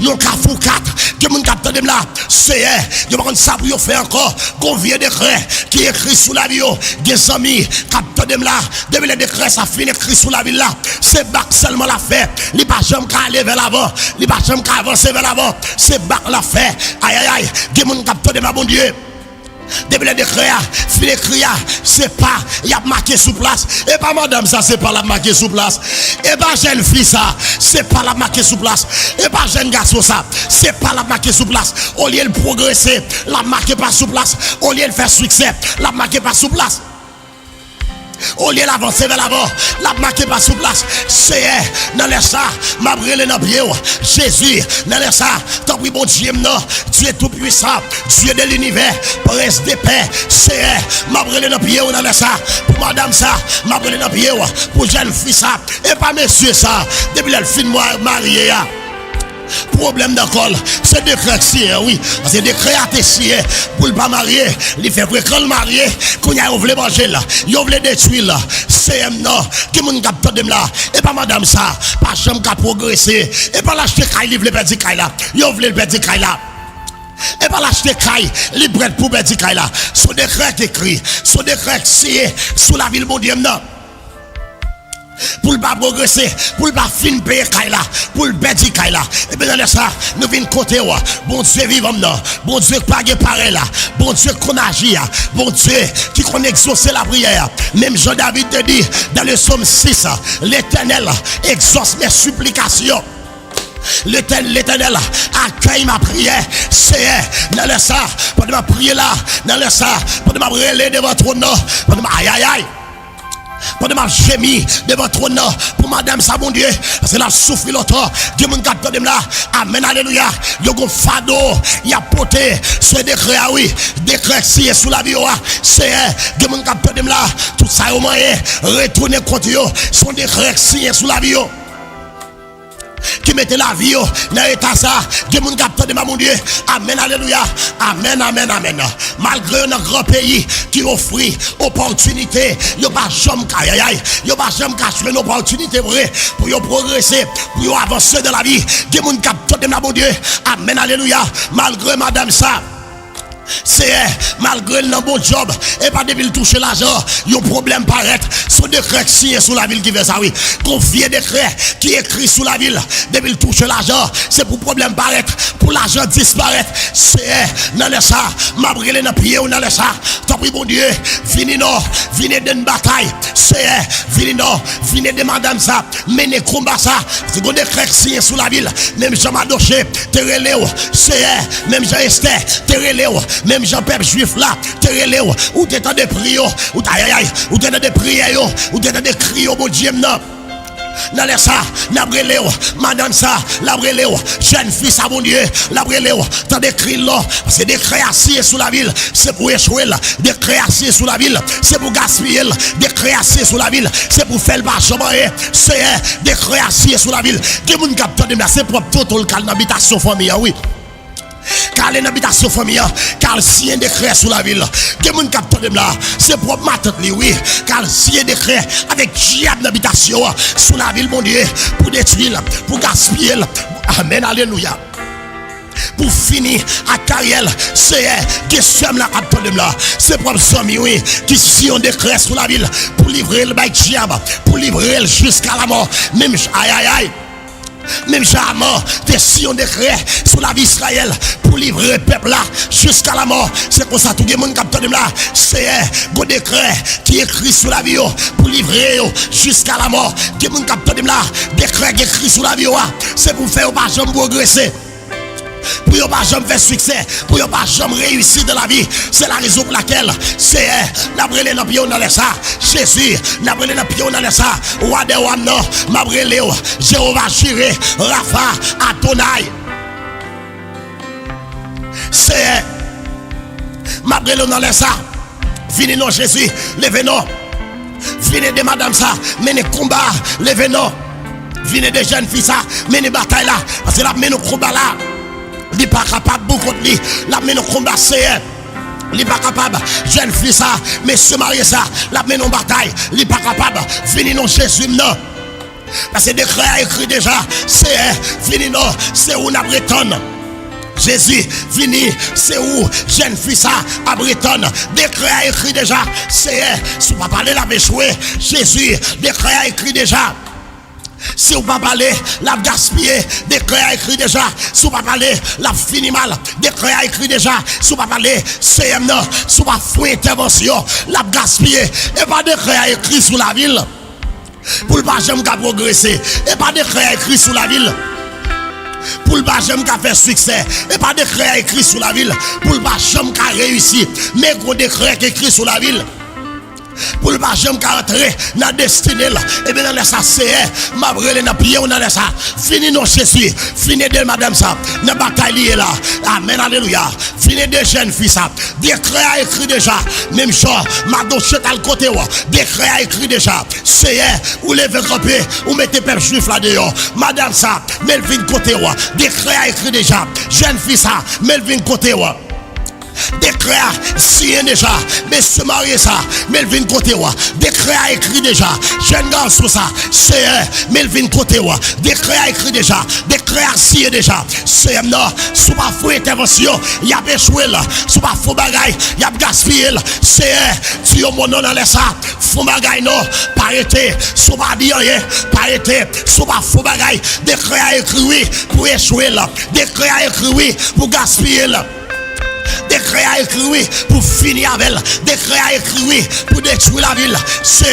non qu'à fou 4. Des gens capteur de là, c'est, il pas ça pour faire encore, qu'on vient décret, qui écrit sous la vie, des amis, capteur de là, depuis les décrets, ça finit écrit sous la vie là, c'est bac seulement la fait, il pas jamais qu'à aller vers l'avant, il pas jamais qu'à avancer vers l'avant, c'est bac la fait, aïe aïe aïe, des gens capteur de là, bon Dieu. Depuis les décrets, fini écrit, c'est pas, il y a marqué sous place. Et pas madame, ça, c'est pas la marqué sous place. Et pas jeune fille, ça, c'est pas la marqué sous place. Et pas jeune garçon, ça, c'est pas la marqué sous place. Au lieu de progresser, la marqué pas sous place. Au lieu de faire succès, la marqué pas sous place. Au lieu d'avancer vers l'avant, la marque pas sous place. C'est dans les ça, m'a brûlé dans pied. Jésus, dans les ça, t'as pris bon Dieu, Dieu tout puissant, Dieu de l'univers, prince de paix. C'est m'a brûlé dans pied dans les ça, pour madame ça, m'a brûlé dans pied, pour jeune fille ça, et pas monsieur ça, depuis le film marié. Problème d'école, c'est décret oui, c'est décret à tessier pour ne pas marier, il fait quand le marié, qu'on y a voulu manger là, il voulu détruire là, c'est non, qui moun capte de là, et pas madame ça, pas chambre qui a progressé, et pas l'acheter caille, il voulait perdre caille là, il voulait perdre caille là. Et pas l'acheter caille, il prête pour perdre caille là, son décret écrit, son décret signé sous la ville bon Dieu non. Pour ne pas progresser, pour ne pas finir payer Kaila, pour le perdre Kaila. Et bien dans ça, nous venons côté, bon Dieu vivant là, bon Dieu pas pareil là, bon Dieu qu'on agit, bon Dieu qui qu'on exaucer la prière. Même Jean-David te dit dans le psaume 6, l'Éternel exauce mes supplications. L'Éternel accueille ma prière. C'est dans le ça, pendant ma prière là, dans le ça, pendant ma prière devant ton nom, pendant ma aïe aïe aïe. Pendant ma gémie devant ton nom pour madame ça bon Dieu parce que la souffre l'autre Dieu mon capteur de là amen alléluia yo gon fado y a poté ce décret oui décret si sous la vie c'est Dieu mon capteur de là tout ça au moyen retourner contre yo son décret si sous la vie qui mettait la vie dans l'état ça Dieu mon capteur de mon Dieu amen alléluia amen amen amen malgré un grand pays qui offre opportunité yo pas jamais yo pas jamais cacher une opportunité vraie pour yo progresser pour yo avancer dans la vie Dieu mon capteur de mon Dieu amen alléluia malgré madame ça c'est malgré le bon job et pas depuis toucher l'argent il y a un problème paraître son décret signé sous la ville qui fait ça oui confier décret qui écrit sous la ville depuis toucher l'argent c'est pour problème paraître pour l'argent disparaître c'est dans le ça m'a brûlé dans pied ou dans le ça t'as pris bon Dieu venez non venez d'une bataille c'est venez non venez de madame ça mener combat ça c'est un décret signé sous la ville même Jean Mardoché te reléo c'est même Jean Esther te reléo même Jean-Pep juif là, te relève, ou t'es dans des prières, ou t'es dans des prières, ou t'es dans des cris au bon Dieu, non. Dans les ça, la brelé, madame ça, la brelé, jeune fille, ça bon Dieu, la brelé, t'as des cris là, c'est des créations sous la ville, c'est pour échouer, des créations sous la ville, c'est pour gaspiller, des créations sous la ville, c'est pour faire le marchement, c'est des créations sous la ville, des gens capteurs de c'est propre tout le cas d'habitation famille, oui. Car les habitations famille, car le sien décret sous la ville. Que mon capteur de là, c'est propre ma tête, oui. Car le sien décret avec diable d'habitation sous la ville, mon Dieu, pour détruire, pour gaspiller. Amen, alléluia. Pour finir à carrière, c'est que somme la capteur de là, c'est propre somme, oui, qui si on décret sous la ville, pour livrer le bail diable, pour livrer jusqu'à la mort. Même aïe aïe aïe. Même jamais, des sions décret sur la vie d'Israël pour livrer le peuple là jusqu'à la mort. C'est comme ça, tout le monde qui là, c'est un décret qui est écrit sur la vie pour livrer jusqu'à la mort. Tout le monde qui là, décret qui est écrit sur la vie, c'est pour faire pas jamais progresser. Pour ne pas jamais faire succès, pour ne pas jamais réussir dans la vie. C'est la raison pour laquelle c'est n'abrélé dans pied dans les ça. Jésus, n'abrélé dans pied dans les ça. Roi de roi non, m'abrélé Jéhovah Jireh, Rapha, Adonai. C'est m'abrélé dans les ça. Fini non Jésus, levez-nous. Fini de madame ça, menez combat, levez-nous. Fini de jeunes filles ça, menez bataille là. Parce que là, menez combat là. Il n'est pas capable beaucoup de lui. La mène au combat, c'est il n'est pas capable. Jeune fille ça, monsieur marié ça, la mène en bataille. Il n'est pas capable. Fini non Jésus non. Parce que décret a écrit déjà, c'est fini non, c'est où la Bretonne. Jésus fini, c'est où jeune fille ça à Bretonne. Décret a écrit déjà, c'est si on va parler la échoué. Jésus, décret a écrit déjà. Si on va parler, la gaspiller, décret a écrit déjà. Si on va parler, la fini mal, décret a écrit déjà. Si on va parler, CM non, si on va faire intervention, la gaspiller. Et pas décret a écrit sur la ville. Pour le pas jamais progresser. Et pas décret a écrit sur la ville. Pour le pas jamais faire succès. Et pas décret a écrit sur la ville. Pour le pas jamais réussir. Mais gros décret écrit sur la ville. Pour le pas jamais rentrer dans la destinée là. Et bien dans ça c'est m'a brûlé dans pied on a ça. Fini non Jésus, fini de madame ça. Dans bataille là. Amen alléluia. Fini de jeune fille ça. Décret a écrit déjà. Même chose, ma dossier à le côté wa. Décret a écrit déjà. C'est ou lever camper ou mettez peuple juif là dehors. Madame ça, Melvin côté wa. Décret a écrit déjà. Jeune fille ça, Melvin côté wa. Décret signé déjà, monsieur marié ça, Melvin Côté-Wa. Décret a écrit déjà, jeune garçon ça, c'est Melvin Côté-Wa. Décret a écrit déjà, décret a signé déjà. C'est non, sous ma faux intervention, il y a échoué là, sous ma faux bagaille, il y a gaspillé là. C'est tu as mon nom dans les ça, faux bagaille non, pas été, sous ma dire rien, pas été, sous ma faux bagaille. Décret a écrit oui pour échouer là, décret a écrit oui pour gaspiller là. Décret a écrit oui pour finir avec elle. Décret a écrit oui pour détruire la ville. C'est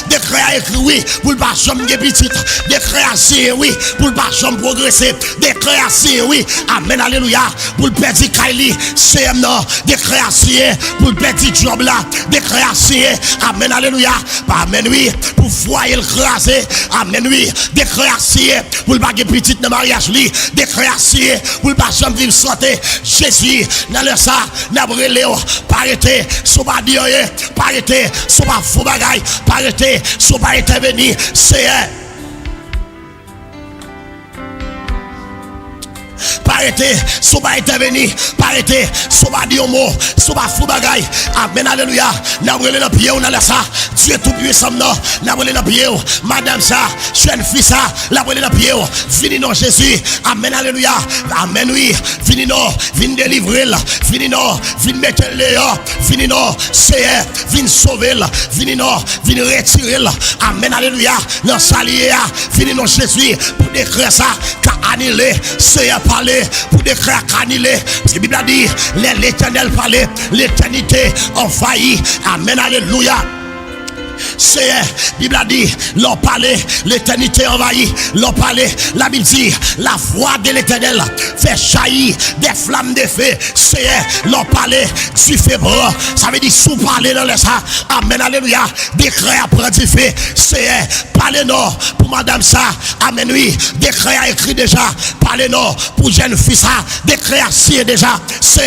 décret a écrit oui pour ne pas jamais petit. Décret a signé oui pour ne pas jamais progresser. Décret a signé oui. Amen alléluia. Pour le perdre Kylie. C'est non. Décret a signé pour le perdre job là. Décret a signé. Amen alléluia. Amen oui. Pour foyer le craser. Amen oui. Décret a signé pour le pas petit dans le mariage li. Décret a signé pour ne pas jamais vivre santé. Jésus dans le ça. N'abrélé, pas arrêter, soit pas dire, pas arrêter, soit pas faux bagaille, pas arrêter, soit pas intervenir, c'est pas arrêter, soit pas intervenir, pas arrêter, soit pas dire mot, soit pas fou bagaille. Amen, alléluia. N'abrélé dans pied, on a ça. Dieu tout puissant, non. N'abrélé dans pied, madame ça, jeune fille ça, n'abrélé dans pied, fini non Jésus. Amen, alléluia. Amen, oui. Fini non, vin délivrer là. Fini non, vin mettre là. Fini non, c'est vin sauver là. Fini non, vin retirer là. Amen, alléluia. Non, salier, fini non Jésus. Pour décrire ça, qu'a annulé, c'est parler. Pour décrire qu'annulé. Parce que la Bible a dit, l'éternel parlait, l'éternité en failli. Amen, alléluia. C'est Bible a dit l'on parlait l'éternité envahie l'on parlait la Bible dit la voix de l'éternel fait jaillir des flammes de feu c'est l'on parlait du feu ça veut dire sous parler dans les ça amen alléluia décret après du feu c'est parler non pour madame ça amen oui décret a écrit déjà parler non pour jeune fille ça décret a signé déjà c'est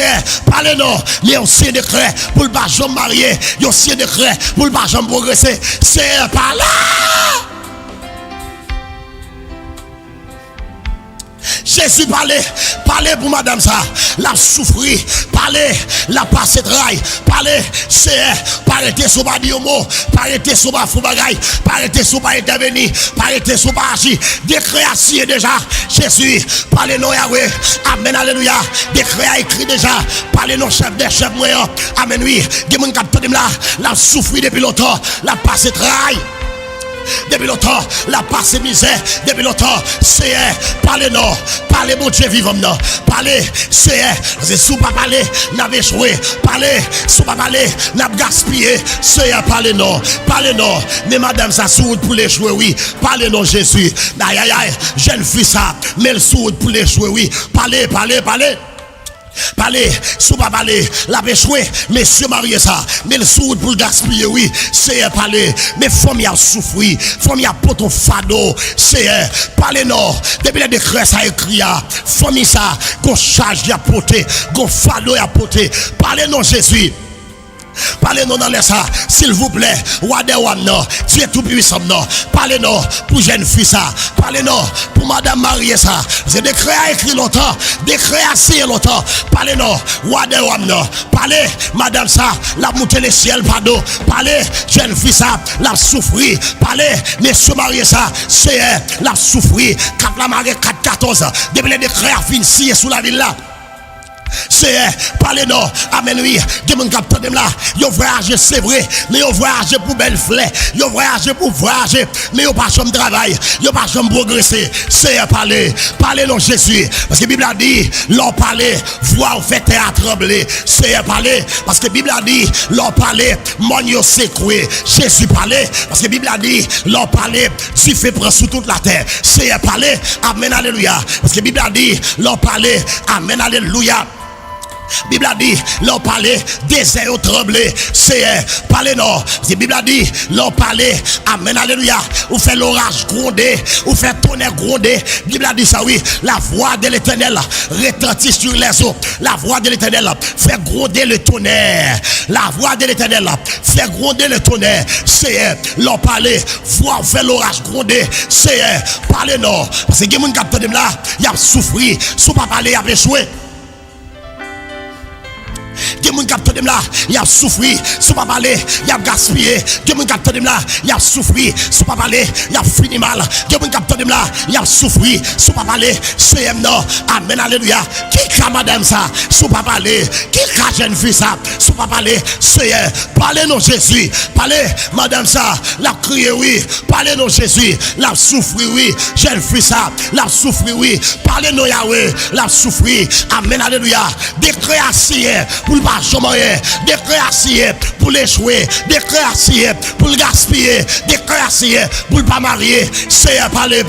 parler non il y a aussi décret pour le bas marié il y a aussi décret pour le bas progresser c'est par là. Jésus parlait pour madame ça, la souffrir, parlait, la passer trail, parlait, c'est, parler sur pas dire mot, parler sur pas fou bagaille, parler sur pas intervenir, parler sur pas agir, décret a signé déjà, Jésus, parlez non Yahweh, amen, alléluia, décret a écrit déjà, parlez non chef des chefs moyens, amen, oui, des gens qui là, la souffrir depuis longtemps, la passer trail. depuis longtemps, la passe misère, depuis longtemps, c'est parlez non, parlez mon Dieu vivant non, parlez, c'est sous pas parler, n'a échoué, parlez, sous pas parler, n'a gaspillé, c'est parlez non, mais madame ça sous pour l'échouer, oui, parlez non Jésus, aïe aïe aïe, jeune fille ça, mais le sous pour l'échouer, oui, parlez. Parlez, sous pas parler, la échoué, monsieur marié ça, mais le sourd pour le gaspiller, oui, c'est parler, mais femme y a souffri, femme y a poton fado, c'est parler non, depuis les décrets ça écrit, femme ça, qu'on charge y a poté, qu'on fado y a poté, parlez non Jésus. Parlez-nous dans les ça, s'il vous plaît. Non, tu es tout puissant, non. Parlez-nous pour jeune fille ça. Parlez-nous pour madame mariée ça. C'est décret à écrit longtemps, décret à signer longtemps. Parlez-nous, non. Parlez, madame ça, la montée les ciels, pardon. Parlez, jeune fille ça, la souffrir. Parlez, messieurs mariés ça, c'est la souffrir. Quand la mariée 4-14, depuis les décrets à fin signer sous la ville là. C'est parlez non, amen oui, de mon capteur là, yo voyage c'est vrai, mais yo voyage pour belle fleur, yo voyage pour voyager, mais yo pas jamais travail, yo pas jamais progresser. C'est parler non Jésus, parce que la Bible a dit, l'on parler, voix ou fait à trembler. C'est parler, parce que la Bible a dit, l'on parler, mon yo secoué. Jésus parler, parce que la Bible a dit, l'on parler, tu fais prendre sous toute la terre. C'est parler, amen alléluia, parce que la Bible a dit, l'on parler, amen alléluia. Bible a dit, l'on parlait, désert au tremblé, c'est parler non. La Bible a dit, l'on parlait, amen, alléluia. Ou fait l'orage gronder, ou fait tonnerre gronder. Bible a dit ça, oui. La voix de l'Éternel retentit sur les eaux. La voix de l'Éternel fait gronder le tonnerre. La voix de l'Éternel fait gronder le tonnerre. C'est l'on parlait, voix fait l'orage gronder. C'est parler non. Parce que les gens qui ont là, ils ont souffert. Si pas parler, ils ont échoué. Des gens qui là, il a souffert, si pas parler, il a gaspillé. Des gens qui là, il a souffert, si pas parler, il a fini mal. Des gens qui là, il a souffert, si pas parler, c'est non. Amen, alléluia. Qui a madame ça, si pas parler, qui a jeune fille ça, si pas parler, c'est parlez non Jésus, parlez madame ça, la crié oui, parlez non Jésus, la souffrir oui, jeune fille ça, la souffrir oui, parlez non Yahweh, la souffrir. Amen, alléluia. Décret assis pour le pas chômer, décret assis pour l'échouer, décret assis pour le gaspiller, décret assis pour le pas marier. C'est parler.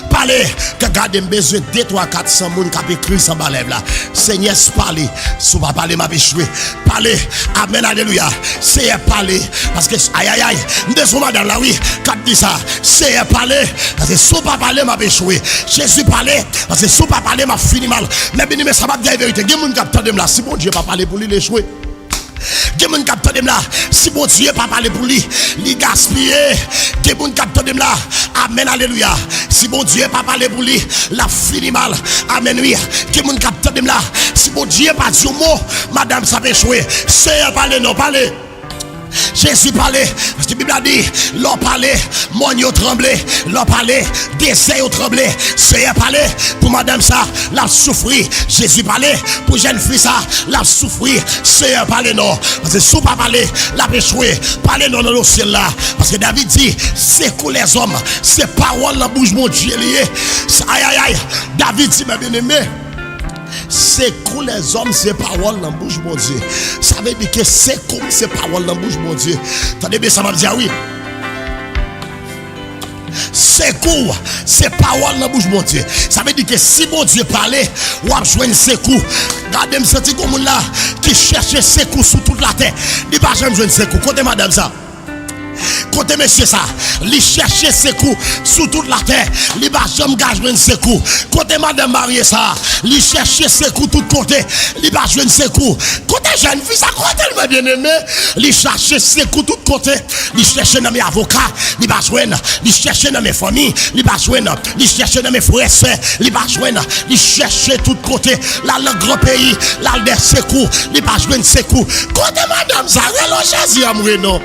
Parlez, que gardez besoin de 200-400 moun qui écrit sans balève là. Seigneur, parlez, si vous parlez, m'a échoué. Parlez, amen, alléluia. C'est parler, parce que aïe, nous madame là, oui, quand dit ça, c'est parler, parce que si vous pas parler, m'a échoué. Jésus parler, parce que si vous pas parler, m'a fini mal. Mais bien, ça va dire la vérité. Il y a des gens qui attendent là, si bon Dieu pas parler pour lui, l'échouer. Il y a des gens qui attendent là, si bon Dieu pas parler pour lui, il gaspiller. Il y a des gens qui attendent là, amen, alléluia. Si bon Dieu pas parler pour lui, la fini mal. Amen, oui. Il y a des gens qui attendent là, si bon Dieu pas dit un mot, madame, ça va échouer. C'est parler, non, parler. Jésus parlait, parce que la Bible a dit, l'on parlait, mon yo tremblé, l'on parlait, désert yo tremblé, c'est parler pour madame ça, la souffrir. Jésus parlait pour jeune fille ça, la souffrir, c'est parler non. Parce que si pas parler, la échoué, parler non dans le ciel là. Parce que David dit, c'est quoi les hommes, c'est parole la bouche mon Dieu lié. Aïe, David dit, ma bien-aimé. C'est comme les hommes, c'est parole dans la bouche mon Dieu. Ça veut dire que c'est comme c'est parole dans la bouche mon Dieu. Attendez bien, ça m'a dit oui. C'est court, c'est parole dans la bouche mon Dieu. Ça veut dire que si mon Dieu parlait, ou a besoin de secours. Regardez, me senti comme là qui cherche secours sur toute la terre. Il va jamais besoin de secours. Côté madame ça. Côté monsieur ça, il cherche secours sur toute la terre, il va jamais gagner de secours. Côté madame mariée ça, il cherche secours tout côté, il va jouer de secours. Côté jeune fille ça, côté le bien aimé, il cherche secours tout côté, il cherche dans mes avocats, il va jouer, il cherche dans mes familles, il va jouer, il cherche dans mes frères et sœurs, il va jouer, il cherche tout côté, là le grand pays, là le secours, il va jouer de secours. Côté madame ça, relâchez-y amoureux non.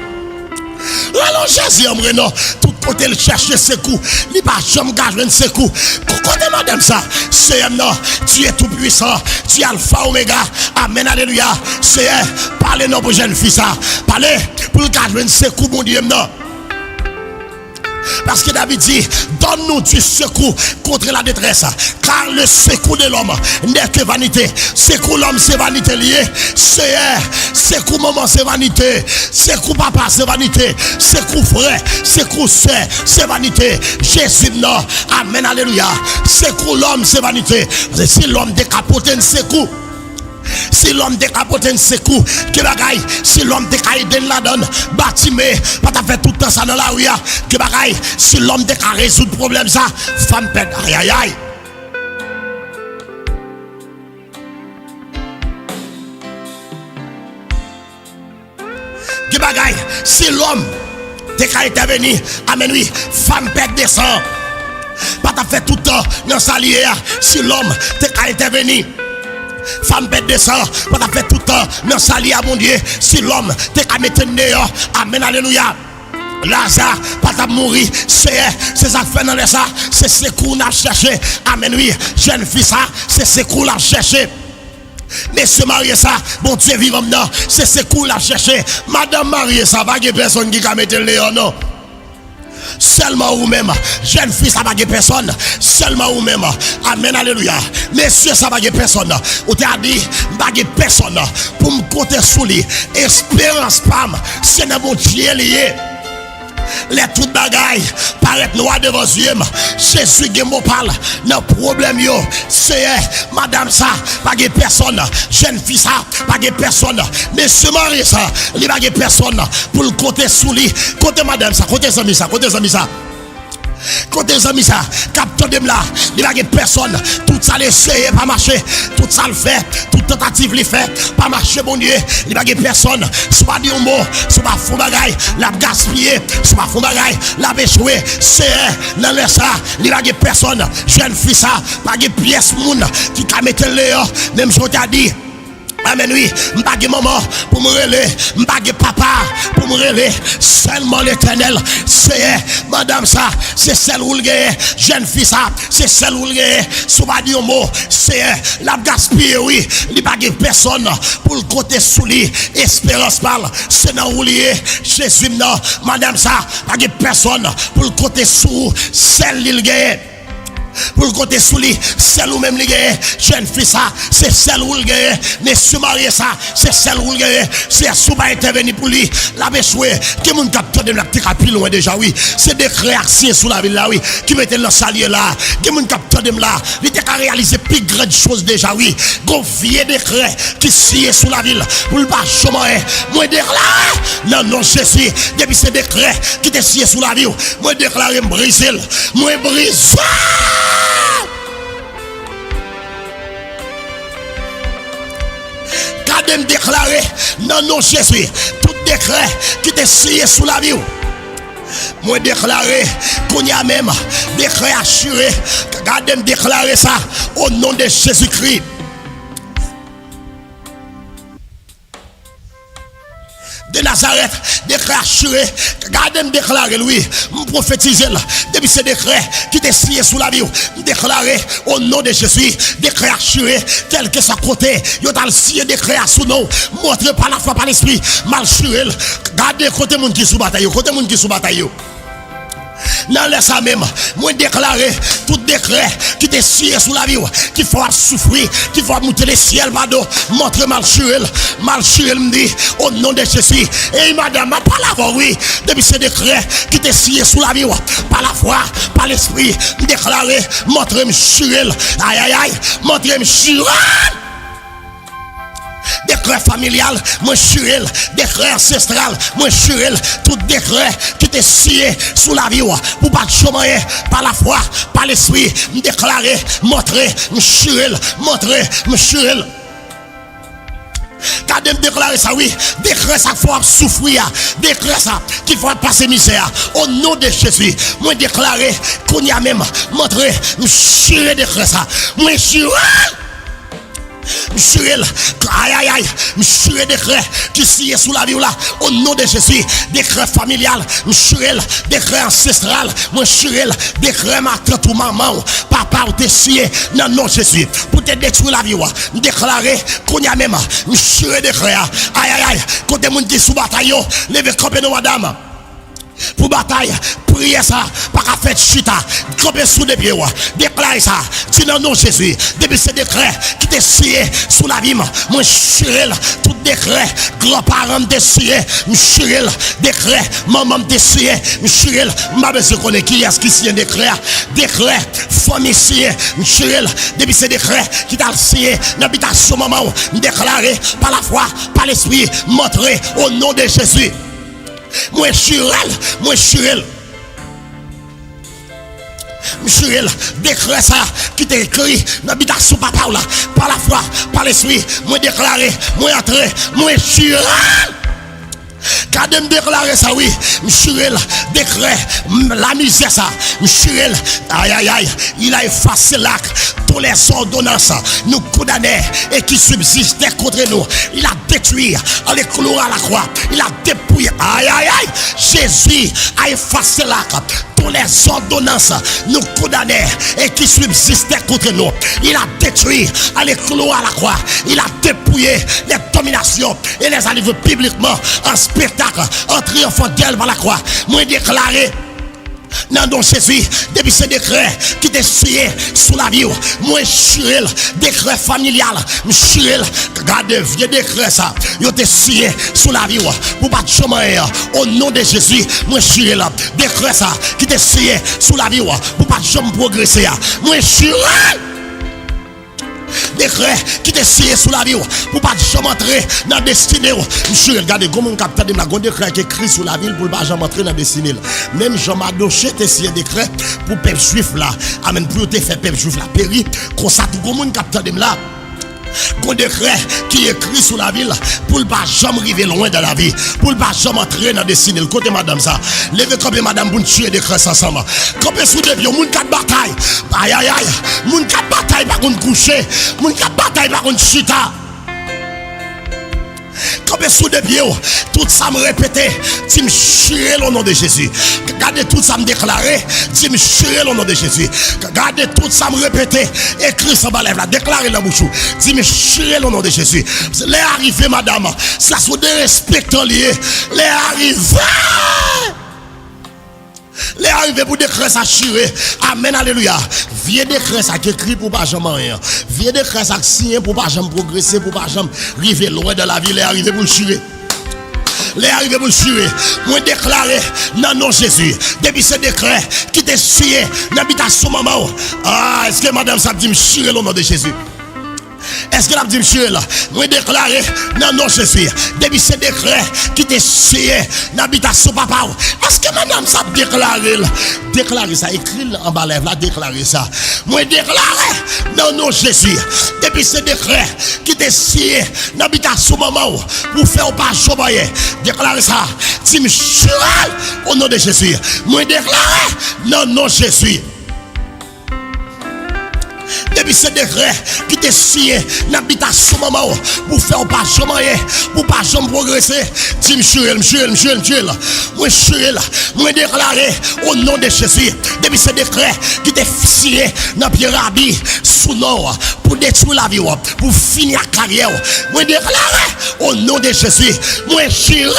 Alors Jésus non, tout côté il cherche secours, il pas jamais gagner de secours. Côté madame ça, c'est non, tu es tout puissant, tu es alpha oméga. Amen alléluia. C'est parler non pour jeune fille ça, parler pour gagner de secours mon Dieu non. Parce que David dit, donne-nous du secours contre la détresse. Car le secours de l'homme n'est que vanité. Secours l'homme, c'est vanité liée. Secours maman, c'est vanité. Secours papa, c'est vanité. Secours frère, secours sœur, c'est vanité. Jésus, non. Amen, alléluia. Secours l'homme, c'est vanité. Si l'homme décapote un secours, si l'homme décapote un secours, que bagaille, si l'homme décapote la donne, bâtimé, pas t'as fait tout le temps ça dans la rue, que bagaille, si l'homme décapote résoudre le problème ça, femme pète, aïe aïe aïe. Que bagaille, si l'homme décapote intervenir, amen oui, femme pète descend, pas t'as fait tout le temps dans sa lière, si l'homme décapote intervenir. Femme bête descend, pas fait tout le temps, non sali à mon Dieu. Si l'homme t'es qu'à mettre dehors, amen, alléluia. Lazare, pas t'as mourir, c'est ça fait dans les ça, c'est secours n'a cherché, amen, oui. Jeune fille ça, c'est secours n'a cherché. Monsieur marié ça, bon Dieu vivant dedans, c'est secours n'a cherché. Madame mariée ça, pas de personne qui a mettre dehors, non. Seulement ou même, jeune fille, ça va pas personne. Seulement ou même, amen, alléluia. Messieurs, ça va pas personne. Ou t'as dit, pas personne pour me compter sous lui. Espérance, pam, c'est dans mon Dieu lié. Les toutes bagailles paraissent noires devant les yeux. Jésus qui me parle, non problème yo. C'est madame ça, pas de personne. Jeune fille ça, pas de personne. Monsieur mari ça, il pas de personne pour le compter sous lui. Côté madame ça, côté amis ça, côté amis ça. Côté amis ça, capteur de là, il pas de personne. Tout ça l'essaye, pas marcher. Tout ça le fait, toute tentative le fait, pas marcher bon Dieu. Il pas de personne. Soit dit un mot, soit fond bagaille, la gaspiller, soit fond bagaille, la échouer. C'est dans le ça, il pas de personne. Jeune fille ça, pas de pièce moun qui t'a mettre là, même je t'ai dit. Amen oui, m'bagé maman pour me relayer, m'bagé papa pour me relayer, seulement l'Éternel, c'est madame ça, c'est celle où le gagne, jeune fille ça, c'est celle où le gagne, souvent dit un mot, c'est la gaspille oui, il pas personne pour le côté sous lui, espérance parle, c'est dans où lié, Jésus non, madame ça, pas personne pour le côté sous, celle il gagne. Pour le côté sous lui, celle où même les gars, jeune fille ça, c'est celle où le gars, monsieur marié ça, c'est celle où le gars, c'est souvent intervenir pour lui, la échoué, qui moun capteur de la petite capille loin déjà, oui, c'est des réactions sous la ville là, oui, qui mettent le salier là, qui moun capteur de là, il était qu'à réaliser plus grandes choses déjà, oui, gonfier des craies qui sillent sous la ville, pour le pas chômer, moi déclare, non, Jésus, depuis ces décrets qui te sillent sous la ville, moi déclare, briser, moi brise. Quand me déclarer, non, Jésus, tout décret qui te signé sous la vie. Moi déclarer qu'on y a même décret assuré. Quand me déclarer ça au nom de Jésus-Christ. De Nazareth, décret assuré, gardez-moi déclarer, lui, me prophétiser là, depuis ce décret qui t'est signé sous la vie, déclarer au nom de Jésus, décret assuré, tel que sa côté, yo t'as le signé décret à sous nom, montré par la foi, par l'esprit, mal assuré, gardez côté moun qui sous bataille, côté moun qui sous bataille. Non, laisse même, moi déclarer tout décret qui te signé sous la vie, qui faut souffrir, qui faut monter le ciel, mado, montre mal surel me dit, au nom de Jésus, et madame, pas la oui, depuis ce décret qui te signé sous la vie, par la foi, par l'esprit, déclarer, montre-moi surel, aïe, montre-moi surel. Décret familial, moi jure, décret ancestral, moi jure, tout décret qui te signé sous la vie, pour pas chômer par la foi, par l'esprit, me déclarer, montrer, me jure, montrer, me jure. Quand me déclarer ça, oui, décret ça, faut souffrir, décret ça, qu'il faut passer misère, au nom de Jésus, moi déclarer, qu'on y a même, montrer, me jure, décret ça, moi jure. Monsieur, aïe, monsieur décret qui signe sous la vie là, au nom de Jésus, décret familial, monsieur, décret ancestral, monsieur, décret ma tante ou maman, papa ou te signé, non, Jésus, pour te détruire la vie, déclarer qu'on y a même, monsieur décret, aïe, quand des gens qui sous bataille, levez campé de madame. Pour bataille, priez ça, pas qu'à faire chita, camper sous les pieds, déclarez ça, dis non, non, Jésus, depuis ce décret qui t'est signé sous la vie, moi, chirel, tout décret, grands-parents t'est signé, chirel, décret, maman t'est signé, chirel, ma besoin de connaître qui est-ce qui signe décret, famille signé, chirel, depuis ce décret qui t'a signé, l'habitation maman, déclaré par la foi, par l'esprit, montré au nom de Jésus. Moi chirel, décret ça qui t'a écrit dans l'habitation papa là, par la foi, par l'esprit, moi déclaré, moi entré, moi chirel. Quand je me déclare ça, oui, Chirel décret la misère ça, Chirel, aïe aïe aïe, il a effacé l'acte, tous les ordonnances nous condamnés et qui subsistaient contre nous, il a détruit en les clouant à la croix, il a dépouillé, aïe aïe aïe, Jésus a effacé l'acte, tous les ordonnances nous condamnés et qui subsistaient contre nous, il a détruit en les clouant à la croix, il a dépouillé les dominations et les a livrés publiquement en spectacle, en triomphant d'elle par la croix. Moi déclaré non, non, Jésus, depuis ce décret qui était signé sous la vie, moi, chirel, décret familial, chirel, regardez, vieux décret ça, il était signé sous la vie, pour pas de chemin, au nom de Jésus, moi, chirel, décret ça, qui était signé sous la vie, pour pas de chemin progresser, moi, chirel. Décret qui te signé sous la vie pour pas jamais entrer dans la destinée. Monsieur, regardez comment on capte de la grande décret qui est écrit sous la ville pour pas jamais entrer dans la destinée. Même Jean Madoché te signé décret pour peuple juif là. Amen, pour te faire peuple juif là péri. Comme ça, tout le monde capte de là. Un décret qui est écrit sous la ville pour ne pas jamais arriver loin dans la vie, pour ne pas jamais entrer dans la destinée. Côté madame ça, levez comme madame pour tuer des décrets ensemble. Comme sous des pieds, moun quatre bataille. Aïe aïe aïe, moun quatre bataille par contre coucher, moun quatre bataille par contre chita. Comme sous des pieds, tout ça me répétait, tu me chierais au nom de Jésus. Regardez tout ça me déclarer, tu me chierais au nom de Jésus. Regardez tout ça me répétait, écrit ça balève là, déclarez la bouche. Tu me chierais au nom de Jésus. Les arrivées, madame, ça sont des respectants liés. Les arrivées. Les arrivés pour décret ça chiré. Amen, alléluia. Vieux décret ça qui écrit pour pas jamais rien. Vieux décret ça signé pour pas jamais progresser, pour pas jamais arriver loin de la vie. Les arrivés pour chiré. Les arrivés pour chiré. Moi déclaré dans nom Jésus. Depuis ce décret qui t'est signé dans l'habitation maman. Ah, est-ce que madame ça dit me chiré au nom de Jésus? Est-ce que la dit monsieur là? Moi déclaré non non Jésus. Depuis ce décret qui t'est signé dans l'habitation papa. Est-ce que madame ça déclaré là? Déclaré ça, écrit en bas lèvre là, déclaré ça. Moi déclaré non non Jésus. Depuis ce décret qui t'est signé dans l'habitation maman pour faire pas chobayer. Déclaré ça. Si monsieur au nom de Jésus. Moi déclaré non non Jésus. Depuis ce décret qui te signé dans l'habitation maman pour faire pas jamais pour pas jamais progresser. Dis monsieur moi déclaré au nom de Jésus. Depuis ce décret qui te signé dans Pierre Rabbi sous nom pour détruire la vie pour finir la carrière. Moi déclaré au nom de Jésus. Moi chirel.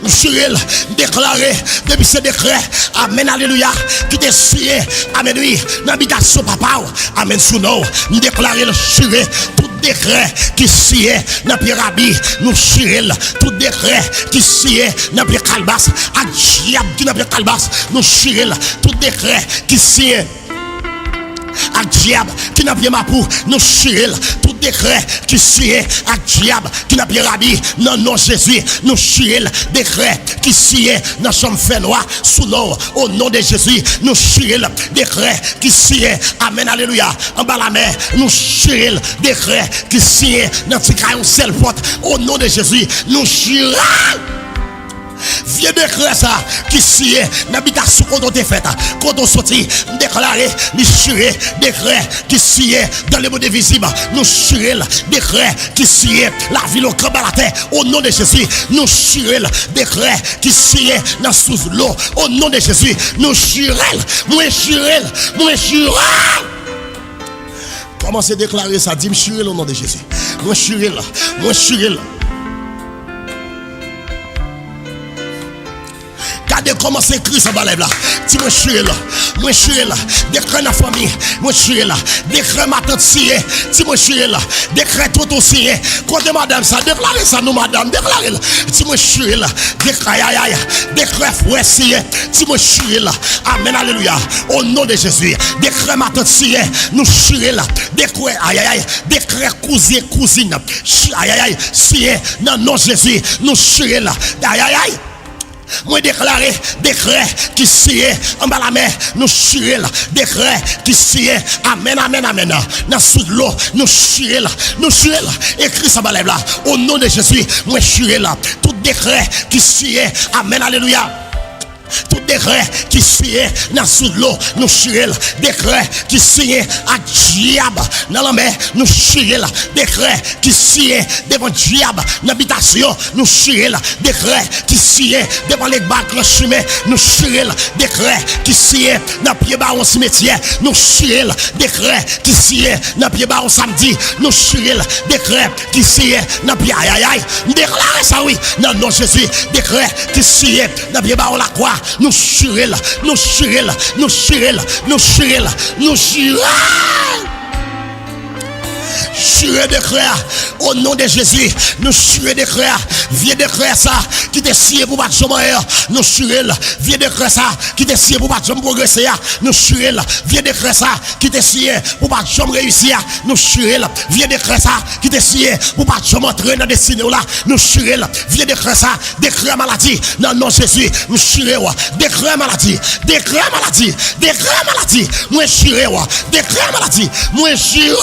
Chirel déclaré depuis ce décret, amen, alléluia, qui te signé, amen, oui, dans l'habitation papa, amen, sous nom, déclaré le chirel, tout décret qui signé dans Pierre Rabbi, nous chirel, tout décret qui signé dans Pierre Calbas, à diable qui dans Pierre Calbas, nous chirel, tout décret qui signé. À diable qui n'a pas ma pour nous chirel tout décret qui signe à diable qui n'a pas rabbi non non Jésus nous chirel décret qui signe dans chambre fait noir sous nom au nom de Jésus nous chirel décret qui signe amen alléluia en bas la mer nous chirel décret qui signe dans tika seul porte au nom de Jésus nous chirel. Vieux décret ça qui signe l'habitation quand on t'est fait quand on sortit déclaré les chiré décret qui signe dans le monde visible nous chiré décret qui signe la ville au camp à la terre au nom de Jésus nous chiré décret qui signe dans sous l'eau au nom de Jésus nous chiré moi chiré comment c'est déclaré ça dit chiré au nom de Jésus moi chiré commence à écrire ça va là. Si moi je suis là, moi je suis là. Décret la famille, moi je suis là. Décret ma tante sire, si moi je suis là. Décret tout aussi. Côté madame ça, déclarez ça nous madame, déclarez là. Si moi je suis là, décret aïe aïe, décret frère sire, si moi je suis là. Amen alléluia. Au nom de Jésus, décret ma tante sire, nous suis là. Décret aïe aïe, décret cousin cousine, aïe aïe, sire, non non Jésus, nous suis là. Aïe aïe aïe. Moi déclaré décret qui sied en bas la mer nous chier là décret qui sied amen amen amen dans sous l'eau nous chier là écrit ça balève là au nom de Jésus moi chier là tout décret qui sied amen alléluia. Tout décret qui signe dans sous l'eau, nous chier là. Décret qui signe à diable dans la mer, nous chier là. Décret qui signe devant diable dans l'habitation, nous chier là. Décret qui signe devant les bacs le chemin, nous chier là. Décret qui signe dans pied bas au cimetière, nous chier là. Décret qui signe dans pied bas au samedi, nous chier là. Décret qui signe dans pied aïe aïe aïe. Déclare ça oui, non non Jésus. Décret qui signe dans pied bas au la croix. Nous chirez là, nous chirez là, nous chirez là, nous chirez là, nous chirez. Chirez de créa au nom de Jésus. Nous chirez de créa. Viens de créa ça qui te sied pour pas jamais. Nous chirez là. Viens de créa ça qui te sied pour pas jamais progresser. Nous chirez là. Viens de créa ça qui te sied pour pas jamais réussir. Nous chirez là. Viens de créa ça qui te sied pour pas jamais entrer dans des signes là. Nous chirez là. Viens de créa ça. Décret maladie. Non non Jésus. Nous chirez wa. Décret maladie. Décret maladie. Décret maladie. Moi chirez wa. Décret maladie. Moi chirez.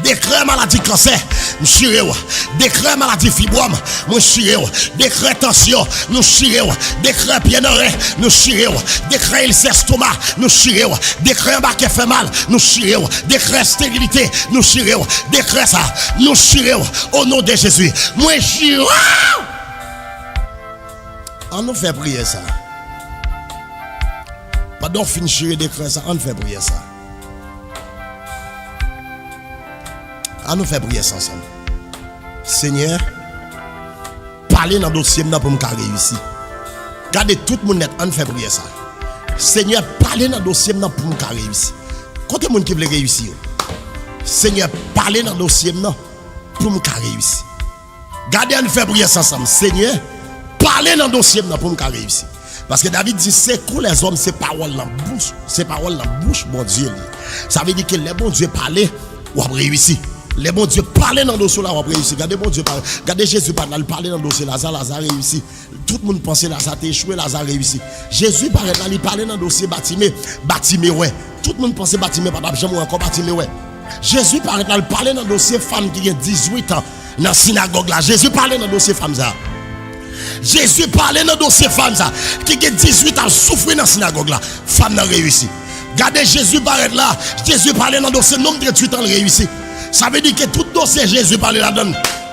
Décret maladie cancer, monsieur. Décret maladie fibrome, monsieur. Décret tension, nous chiré. Décret pied d'oreille, nous chiré. Décret estomac, nous chiré. Décret bas qui fait mal, nous chiré. Décret stérilité, nous chiré. Décret ça, nous chiré. Au nom de Jésus, moi chiré. On nous fait prier ça. Pendant fin chiré décret ça, on fait prier ça. On nous fait prier ça ensemble. Seigneur, parlez dans le dossier pour me réussir. Gardez tout le monde net, on fait prier ça. Seigneur, parlez dans le dossier pour me réussir. Côté monde qui veut réussir. Seigneur, parlez dans le dossier pour me réussir. Gardez, on fait prier ça ensemble. Seigneur, parlez dans le dossier pour me réussir. Parce que David dit, c'est quoi les hommes, c'est parole dans la bouche. C'est parole dans la bouche, bon Dieu. Ça veut dire que les bons Dieu parler, ou réussir. Les bons Dieu parler dans le dossier là, on va réussir. Regardez bon Dieu parler. Regardez Jésus parler dans le dossier là, Lazare réussi. Tout le monde pensait Lazare t'es échoué, Lazare réussi. Jésus paraît là, il parlait dans le dossier Batimé ouais. Tout le monde pensait Batimé, pas jamais encore Batimé ouais. Jésus paraît là, il parlait dans le dossier femme qui a 18 ans dans la synagogue là. Jésus parlait dans le dossier femme ça. Jésus parlait dans le dossier femme ça qui a 18 ans souffrir dans la synagogue là. Femme n'a réussi. Regardez Jésus paraît là, Jésus parlait dans le dossier nombre de 38 ans réussi. Ça veut dire que tout dossier Jésus parle là-dedans,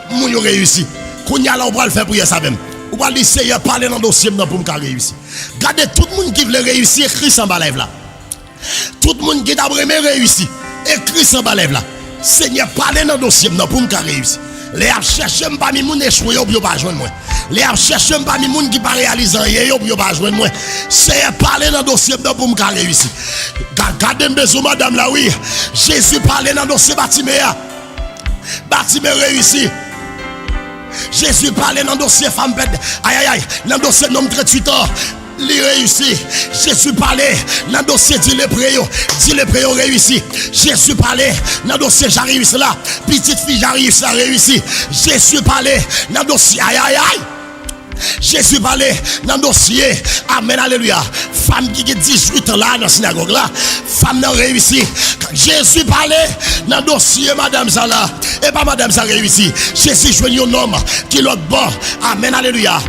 moun yo réussi. Kounya là on va le faire prier ça même. On va dire Seigneur parler dans le dossier pour me réussir. Regardez tout le monde qui veut réussir, écrit sans balève là. Tout le monde qui a vraiment réussi, écrit sans balève là. Seigneur parler dans le dossier pour me réussir. Les a cherché parmi moun échoué yo pas joindre moi. Les a cherché parmi moun qui pas réaliser rien yo pas joindre moi. Seigneur parler dans le dossier pour me réussir. Gardez besoin madame là oui. Jésus parlait dans le dossier Batimé. Batimé réussi. Jésus parlait dans le dossier femme bête. Aïe aïe aïe. Dans le dossier homme 38 ans. Il réussit. Jésus parlait dans le dossier dit le préau réussi. Jésus parlait dans le dossier j'arrive là. Petite fille j'arrive ça réussi. Jésus parlait dans le dossier aïe aïe aïe. Jésus parlait dans le dossier. Amen, alléluia. Femme qui a 18 ans là dans la synagogue là. Femme n'a réussi. Jésus parlait dans le dossier madame ça là. Et pas madame ça réussi. Jésus joignit un homme qui l'autre bon. Amen, alléluia.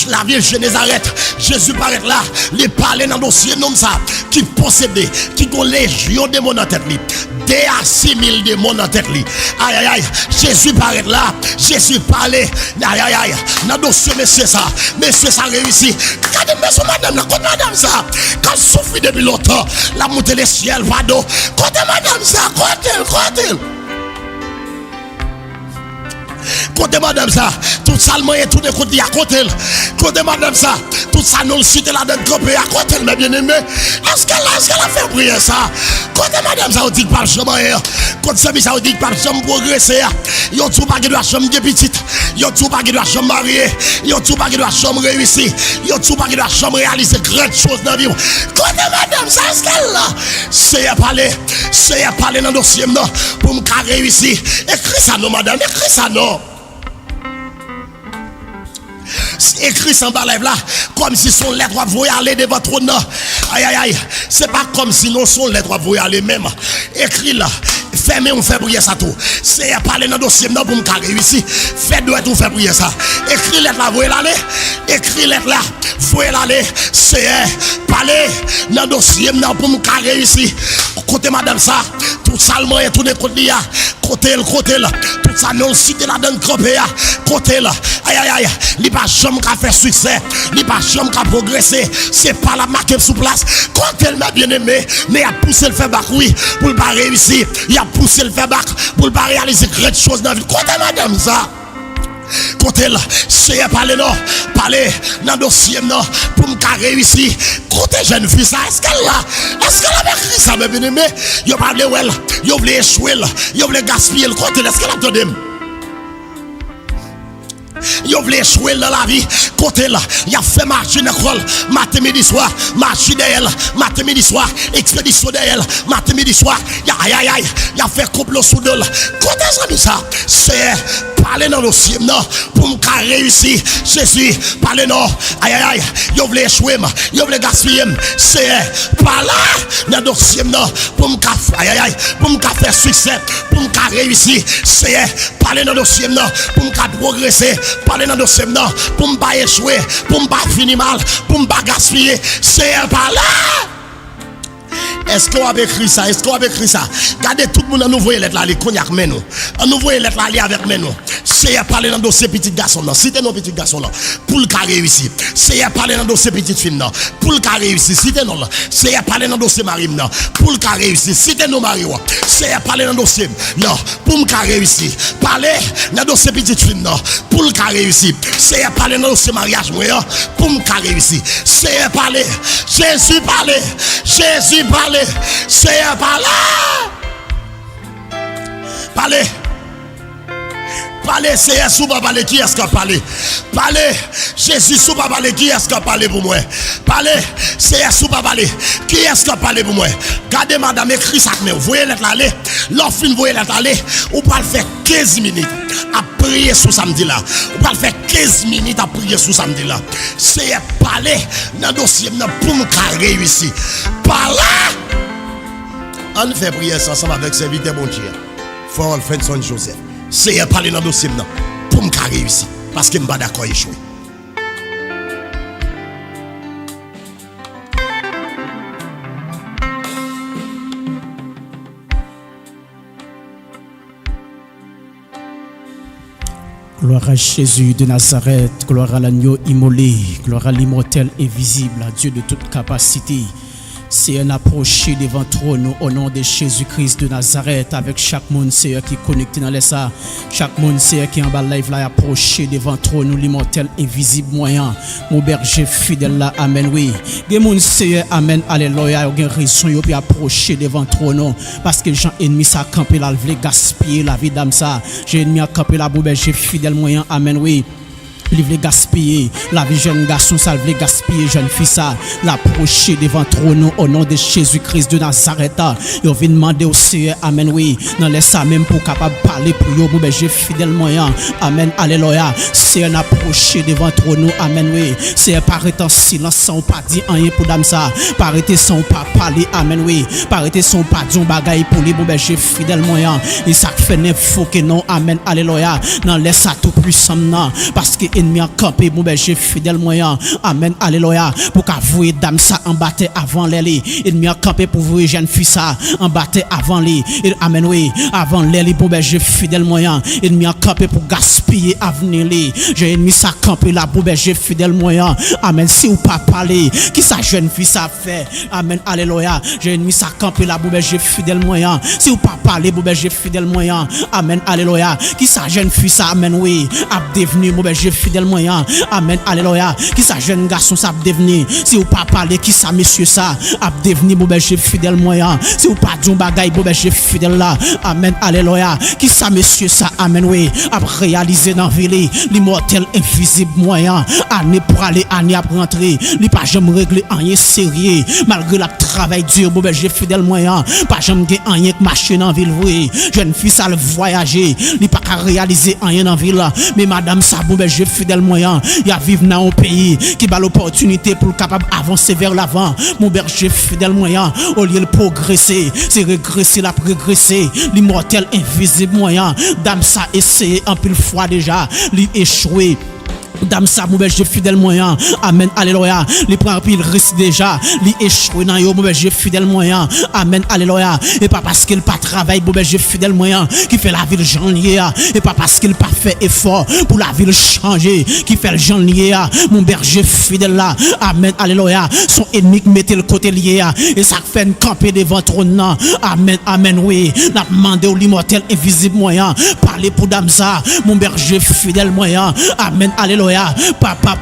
La Vierge de Nazareth. Jésus paraît là. Il parlait dans le dossier nom ça. Qui possédait. Qui a légion de démons dans tête lui. Des à 6000 démons dans tête lui. Aïe aïe aïe. Jésus paraît là. Jésus parlait. Aïe aïe aïe. Dans le dossier monsieur ça. Monsieur ça réussit. Regardez monsieur madame là. Quand madame ça. Quand souffre depuis longtemps. La montée les ciels vado. Quand madame ça. Quand Côté madame ça, tout ça le moyen, tout de côté à côté. Côté madame ça, tout ça nous le cite là dans le campé à côté, mes bien-aimés. Est-ce qu'elle a fait prier ça? Côté madame ça, on dit pas jamais. Côté ça, on dit pas jamais progresser. Yo tout pas de la chambre de petite. Yo tout pas de la chambre mariée. Yo tout pas de la chambre réussie. Yo tout pas de la chambre réaliser grandes choses dans la vie. Côté madame ça, est-ce qu'elle là? C'est à parler dans le dossier pour me réussir. Écris ça non madame, écris ça non. Écrit sans balève là, comme si son lettre vous aller devant trône. Aïe aïe aïe, c'est pas comme si non son lettre vous aller même. Écrit là, fermez on fait prier ça tout. C'est à parler dans le dossier pour me réussir. Faites doit tout faire prier ça. Écrit lettre là, vous aller. Écrit lettre là, vous aller. C'est parler dans le dossier pour me réussir. Côté madame ça, tout ça le moyen, tout les côtés là. Côté là, tout ça non cité là dans le campé là. Côté là, aïe aïe aïe, il pas jamais qu'à faire succès, il pas jamais qu'à progresser, c'est pas la marque sous place. Quand elle m'a bien aimé, mais il a poussé le faire bac oui, pour ne pas réussir, il a poussé le faire bac pour ne pas réaliser grandes choses dans la vie. Quand madame ça, côté là, c'est parler non, parler dans le dossier non, pour me réussir. Côté jeune fille ça, est-ce qu'elle a écrit ça, mes bien-aimés? Yo parle well, yo voulait échouer, yo voulait gaspiller le côté, est-ce qu'elle a entendu? Yo voulait échouer dans la vie. Côté là, il a fait marcher dans l'école, matin, midi, soir, marcher d'elle, matin, midi, soir, expédition d'elle, matin, midi, soir. Aïe aïe aïe, il a fait couple sous deux. Côté ça, c'est parler dans le dossier pour me réussir. Jésus, parler non. Aïe aïe aïe, yo voulait échouer, yo voulait gaspiller. C'est parler dans le dossier pour me aïe aïe aïe, pour me faire succès, pour me réussir. C'est parler dans le dossier pour me progresser. Parler dans le dossier pour me pas échouer, pour me pas finir mal, pour me pas gaspiller. C'est par là. Est-ce qu'on a écrit ça? Est-ce qu'on a écrit ça? Regardez tout le monde, nous voyons lettre là, les cognac mais nous. Nous voyons lettre là, avec nous. C'est à parler dans le dossier petit garçon là. Citez nos petits garçons là. Pour le cas réussi. C'est à parler dans le dossier petite fille là. Pour le cas réussi. Citez nous là. C'est à parler dans le dossier marine là. Pour le cas réussi. Citez nos maris. C'est à parler dans le dossier là. Pour le cas réussi. Parler dans le dossier petite fille là. Pour le cas réussi. C'est à parler dans le dossier mariage moi. Pour le cas réussi. C'est à parler. Jésus parler. Jésus parler. C'est à parler. Parler. Parler, c'est sous pas parler, qui est-ce qui a parlé? Parler, Jésus sous pas parler, qui est-ce qui a parlé pour moi? Parler, c'est sous pas parler, qui est-ce qui a parlé pour moi? Gardez madame, écrit ça, mais vous voyez l'être aller, l'offre, vous voyez l'être aller, ou pas le faire 15 minutes à prier sous samedi là, ou pas le faire 15 minutes à prier sous samedi là. C'est parler dans le dossier pour me réussir. Parler, on fait prier ensemble avec serviteur bon Dieu. Faut le faire son Joseph. C'est parler dans le dossier pour me réussir. Parce que je ne suis pas d'accord échouer. Gloire à Jésus de Nazareth, gloire à l'agneau immolé, gloire à l'immortel invisible, à Dieu de toute capacité. C'est un approché devant trône au nom de Jésus-Christ de Nazareth avec chaque monde Seigneur qui est connecté dans les ça. Chaque monde Seigneur qui est en bas live là approché devant trône l'immortel invisible moyen. Mon berger fidèle là, amen oui. Des monde Seigneur, amen, alléluia. Il y a raison yo puis approcher devant trône parce que les gens ennemis ça camper là, veulent gaspiller la vie d'âme ça. J'ai ennemi à camper là, mon berger fidèle moyen, amen oui. Il voulait gaspiller la vie jeune garçon, ça voulait gaspiller jeune fille ça, l'approcher devant trône au nom de Jésus-Christ de Nazareth. Il vient demander au Seigneur, amen oui, dans les ça même pour capable parler pour yo, bon j'ai fidèle moyen, amen, alléluia. C'est un approcher devant trône, amen oui. C'est pas arrêter en silence sans pas dire rien pour dame ça, pas arrêter sans pas parler, amen oui, pas arrêter sans pas dire bagaille pour lui, bon j'ai fidèle moyen. Et ça fait n'importe que non, amen, alléluia. Dans les ça tout puissant non, parce que ennemi en campé, mon berger fidèle moyen. Amen, alléluia. Pour qu'avouer dame ça en battait avant les. Ennemi en campé pour vous jeune fille ça en battait avant les. Amen, oui, avant les, bon berger fidèle moyen. Ennemi en campé pour gaspiller avenir les. J'ai ennemi ça campé là, bon berger fidèle moyen. Amen, si ou pas parler, qui sa jeune fille ça fait. Amen, alléluia. J'ai ennemi ça campé là, bon berger fidèle moyen. Si ou pas parler, bon berger fidèle moyen. Amen, alléluia. Qui sa jeune fille ça, amen, oui, a devenu, bon berger fidèle moyen. Amen, alléluia. Qui sa jeune garçon ça a devenu. Si ou pas parler, qui sa monsieur ça a devenu, bon berger fidèle moyen. Si ou pas dire bagaille, bon berger fidèle là. Amen, alléluia. Qui sa monsieur ça, amen, oui, a réalisé dans la ville, l'immortel invisible moyen. Année pour aller, année à rentrer. Li pas jamais régler rien sérieux. Malgré le travail dur, bon berger fidèle moyen. Pas jamais rien que marcher dans la ville, oui. Jeune fille ça le voyager. Li pas qu'à réaliser rien dans la ville. Mais madame ça, bon berger fidèle moyen. Il y a vivre dans un pays qui a l'opportunité pour capable avancer vers l'avant. Mon berger fidèle moyen, au lieu de progresser, c'est régresser, la régresser. L'immortel invisible moyen. Dame ça essayé un peu de fois déjà, li échoué. Dame ça, mon berger fidèle moyen. Amen, alléluia. Les prend pile risque déjà. Li échoué dans yo, mon berger fidèle moyen. Amen, alléluia. Et pas parce qu'il pas travail, mon berger fidèle moyen, qui fait la ville janvier. Et pas parce qu'il pas fait effort pour la ville changer, qui fait le janvier. Mon berger fidèle là. Amen, alléluia. Son ennemi qui mettait le côté lié. Et ça fait une camper devant trône. Amen, amen, oui. N'a demandé au l'immortel invisible moyen. Parlez pour dame ça, mon berger fidèle moyen. Amen, alléluia. Papa,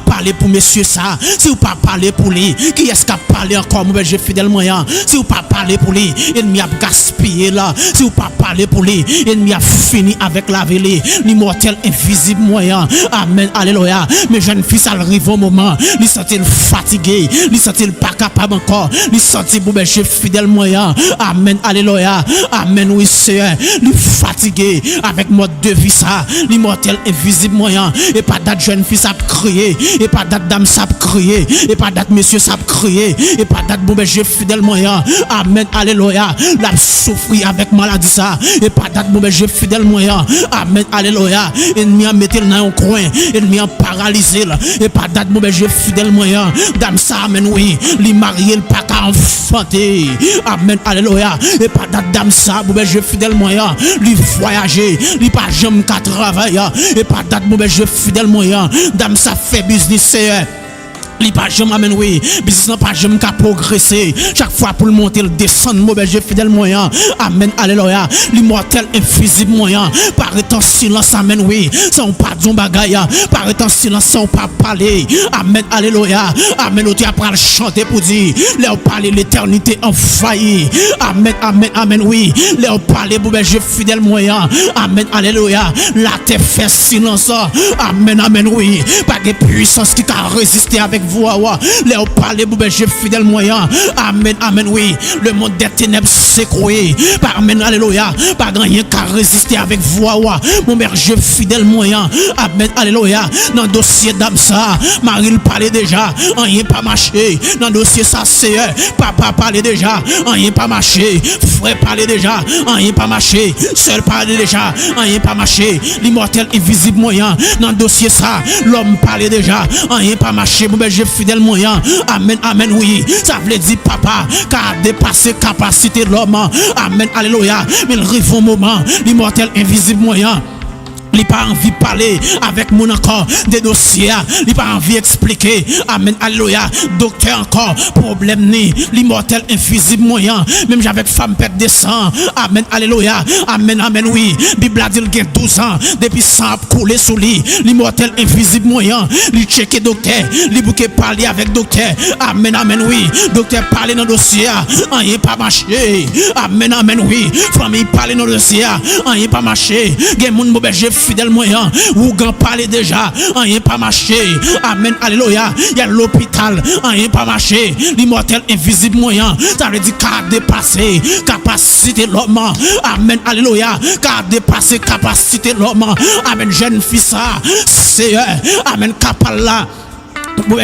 parlez pour monsieur ça. Si vous pas parler pour lui, qui est-ce qui a parlé encore, mon berger fidèle moyen? Si vous pas parler pour lui, ennemi a gaspillé là. Si vous pas parler pour lui, ennemi a fini avec la ville. L'immortel invisible moyen. Amen, alléluia. Mes jeunes filles, ça arrive au moment. Ils sont fatigués, ils sont pas capables encore. Ils sont mon berger fidèle moyen. Amen, alléluia. Amen, oui, Seigneur. Ils fatigués avec mode de vie ça. L'immortel invisible moyen. Et pas date jeune fille ça crier, et pas date dame ça crier, et pas date monsieur ça crier, et pas date bon berger fidèle moyen. Amen, alléluia. La souffrir avec maladie ça, et pas date bon berger fidèle moyen. Amen, alléluia. Ennemi a mettre dans un coin, ennemi a paralysé là, et pas date bon berger fidèle moyen. Dame ça, amen, oui, li marié le pas qu'à enfanter. Amen, alléluia. Et pas date dame ça, bon berger fidèle moyen, lui voyager, lui pas jamais qu'à travailler, et pas date bon berger fidèle moyen. Dame ça fait business, c'est li pas jamais amen, oui, business n'a pas jamais qu'à progresser. Chaque fois pour le monter, le descendre, mon berger fidèle moyen. Amen, alléluia. L'immortel invisible moyen. Paraît en silence, amen, oui. Sans pas dire bagaille, paraît en silence, sans pas parler. Amen, alléluia. Amen, tu après le chanter pour dire, leur parler l'éternité envahie. Amen, amen, amen, oui. Leur parler, mon berger fidèle moyen. Amen, alléluia. La terre fait silence. Amen, amen, oui. Pas de puissance qui a résisté avec vous. Léo parler pour berger fidèle moyen. Amen, amen, oui. Le monde des ténèbres s'écroué. Amen, alléluia. Pas rien qu'à résister avec vous. Mon berger fidèle moyen. Amen, alléluia. Dans le dossier d'âme ça, Marie le parlait déjà. Rien pas marché. Dans le dossier ça, c'est papa parlait déjà. Rien pas marché. Frère parlait déjà. Rien pas marché. Seul parlait déjà. Rien pas marché. L'immortel invisible moyen. Dans le dossier ça, l'homme parlait déjà. Rien pas marché. Mon berger fidèle moyen. Amen, amen, oui. Ça veut dire papa qui a dépassé capacité de l'homme. Amen, alléluia. Mais il arrive un moment, l'immortel invisible moyen. Il n'a pas envie de parler avec mon encore des dossiers. Il n'a pas envie d'expliquer. Amen, alléluia. Docteur encore, problème ni. L'immortel invisible moyen. Même j'avais femme perte de sang. Amen, alléluia. Amen, amen, oui. Bible a dit qu'il a 12 ans. Depuis sang a coulé sous lui. L'immortel invisible moyen. Il checké docteur. Il bouquet parler avec docteur. Amen, amen, oui. Docteur parler dans le dossier. Rien pas marché. Amen, amen, oui. Famille parler dans le dossier. Rien pas marché. Gen moun berger fidèle moyen, ou gan parler déjà, rien pas marché. Amen, alléluia. Il y a l'hôpital, rien pas marché. L'immortel invisible moyen, ça veut dire qu'a dépassé capacité l'homme. Amen, alléluia. Qu'a dépassé capacité l'homme. Amen, jeune fils ça, c'est amen, capal là.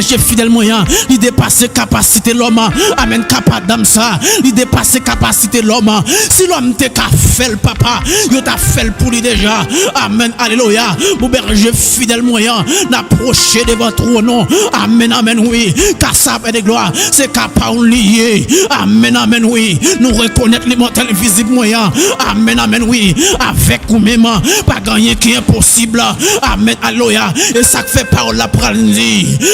J'ai fidèle moyen, il dépasse capacité l'homme. Amen, capable d'âme ça. Il dépasse capacité l'homme. Si l'homme te qu'a fait le papa, il t'a fait pour lui déjà. Amen, alléluia. Mon berger fidèle moyen, n'approcher devant trop non. Amen, amen, oui. Car ça fait de gloire, c'est capable lié. Amen, amen, oui. Nous reconnaître l'immortel invisible moyen. Amen, amen, oui. Avec ou même, pas gagner qui est impossible. Amen, alléluia. Et ça fait parole la prendre.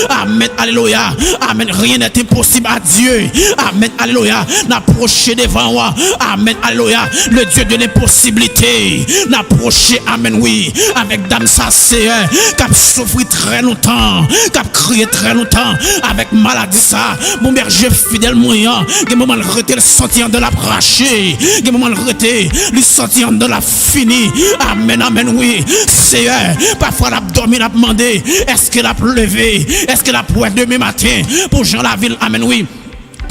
Amen, alléluia. Amen, rien n'est impossible à Dieu. Amen, alléluia. N'approcher devant moi. Amen, alléluia. Le Dieu de l'impossibilité. N'approcher, amen, oui. Avec dame ça, c'est qui a souffert très longtemps, qui a crié très longtemps, avec maladie ça. Mon berger fidèle moyen, qui moment le reté le sentiment de la bracher, qui moment le reté le sentiment de la fini. Amen, amen, oui. C'est parfois l'abdomen a demandé, est-ce qu'il a levé? Est-ce que la pointe demain matin pour Jean la ville, amen, oui.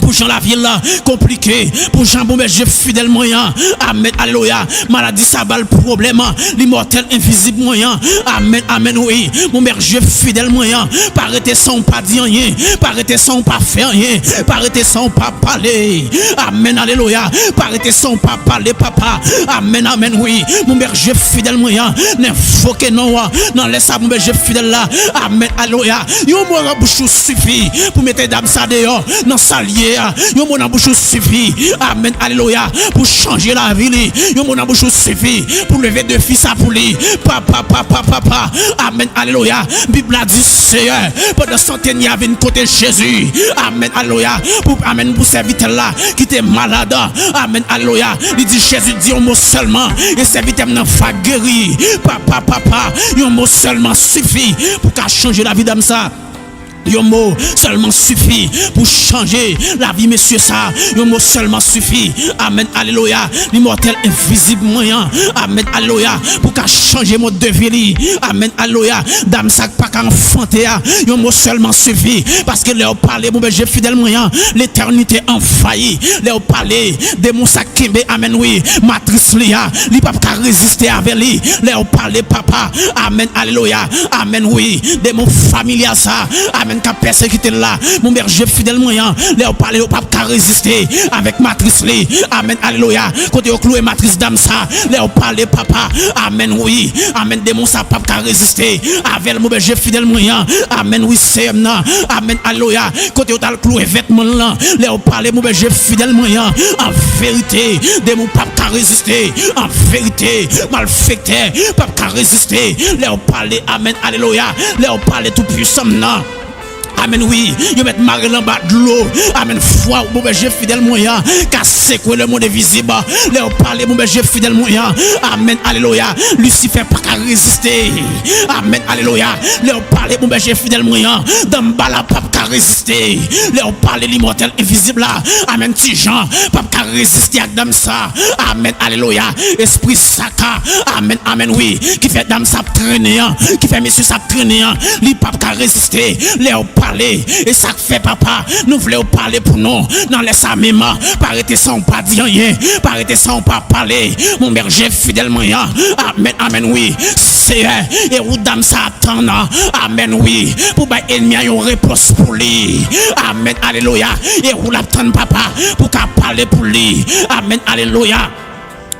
Pour Jean la ville là, compliqué. Pour Jean Beauberger fidèle moyen. Amen, alléluia. Maladie ça va le problème. L'immortel invisible moyen. Amen, amen, oui. Mon berger fidèle moyen. Parité sans pas dire rien. Parité sans pas faire rien. Parité sans pas parler. Amen, alléluia. Parité sans pas parler, papa. Amen, amen, oui. Mon berger fidèle moyen. N'info que non. Non, laisse ça, mon berger fidèle là. Amen, alléluia. Yon mot en bouche suffit pour mettre dame ça dehors. Non, salier. Yon mon bouche suffit. Amen, alléluia. Pour changer la vie. Yon mon bouche suffit pour lever deux fils à pour lui. Papa, papa, papa. Amen, alléluia. Bible a dit Seigneur. Pendant centaines, il y avait une côté Jésus. Amen, alléluia. Pour amen, pour serviteur là qui était malade. Amen, alléluia. Il dit Jésus dit un mot seulement. Et serviteur n'a pas guéri. Papa, papa. Un mot seulement suffit pour qu'à changer la vie d'âme ça. Un mot seulement suffit pour changer la vie, monsieur ça. Un mot seulement suffit. Amen, alléluia. L'immortel invisible moyen. Amen, alléluia. Pour qu'à changer mon de vie. Amen, alléluia. Dame ça pas qu'à enfanter. Un mot seulement suffit. Parce que là, on parle, mon berger fidèle moyen. L'éternité en failli. Là, on parle de mon sac Kimbe. Amen, oui. Matrice lia. Li pas qu'à résister avec lui. Là, on parle, papa. Amen, alléluia. Amen, oui. De mon familial ça. Amen. Qui a persécuté là, mon berger fidèle moyen, là on parle au pape qui a résisté avec matrice li, amen, alléluia, côté au cloué matrice d'âme ça, là on parle papa, amen, oui, amen, démon ça pape qui a résisté avec mon berger fidèle moyen, amen, oui, c'est non, amen, alléluia, côté au tal cloué vêtement là, là on parle mon berger fidèle moyen, en vérité, démon pape qui a résisté, en vérité, malfecté, pape qui a résisté, là on parle, amen, alléluia, là on parle tout puissant non. Amen, oui. Ils mettent marée en bas de l'eau. Amen, foi, mon berger fidèle moyen. Casser quoi le monde invisible. Là, on parle, mon berger fidèle moyen. Amen, alléluia. Lucifer pas qu'à résister. Amen, alléluia. Là, on parle, mon berger fidèle moyen. Dans bala, pas qu'à résister. Là, on parle, l'immortel invisible là. Amen, petit Jean. Pas qu'à résister avec dame ça. Amen, alléluia. Esprit sacra. Amen, amen, oui. Qui fait dame ça traîner. Qui fait monsieur ça traîner. Li pas qu'à résister. Là, on parler et ça fait papa nous voulons parler pour nous dans les même parler sans pas dire rien parler sans pas parler mon berger fidèle moyen amen amen oui c'est et où dame ça attend amen oui pour ba ennemi une réponse pour lui amen alléluia et où l'attend papa pour qu'à parler pour lui amen alléluia.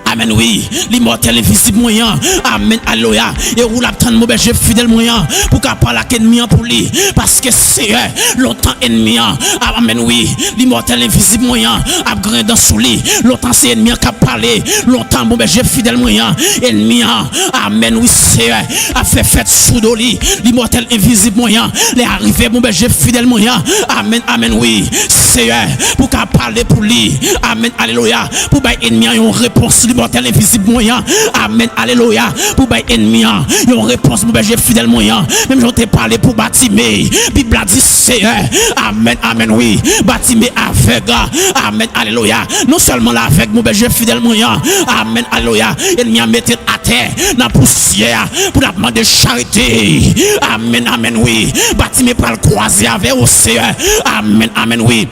Amen, oui, l'immortel invisible moyen. Amen, alléluia. Et où l'attend mon berger fidèle moyen pour qu'à parler à l'ennemi pour lui. Parce que c'est longtemps ennemi. Amen, oui, l'immortel invisible moyen a grandi sous lui. Longtemps c'est ennemi qui a parlé. Longtemps mon berger fidèle moyen. Ennemi, amen, oui, c'est a fait fête sous d'oli. L'immortel invisible moyen. Les arrivés mon berger fidèle moyen. Amen, amen, oui, c'est pour qu'à parler pour lui. Amen, alléluia. Pour bailler ennemi une réponse. L'immortel invisible moyen. Amen, alléluia. Pour bailler ennemi, une réponse mon berger fidèle moyen. Même j'en t'ai parlé pour Batimé. Bible a dit c'est amen, amen, oui. Batimé aveugle. Amen, alléluia. Non seulement l'aveugle mon berger fidèle moyen. Amen, alléluia. Ennemi a mettre à terre dans la poussière pour la demander charité. Amen, amen, oui. Batimé pour le croiser avec au Seigneur. Amen, amen, oui.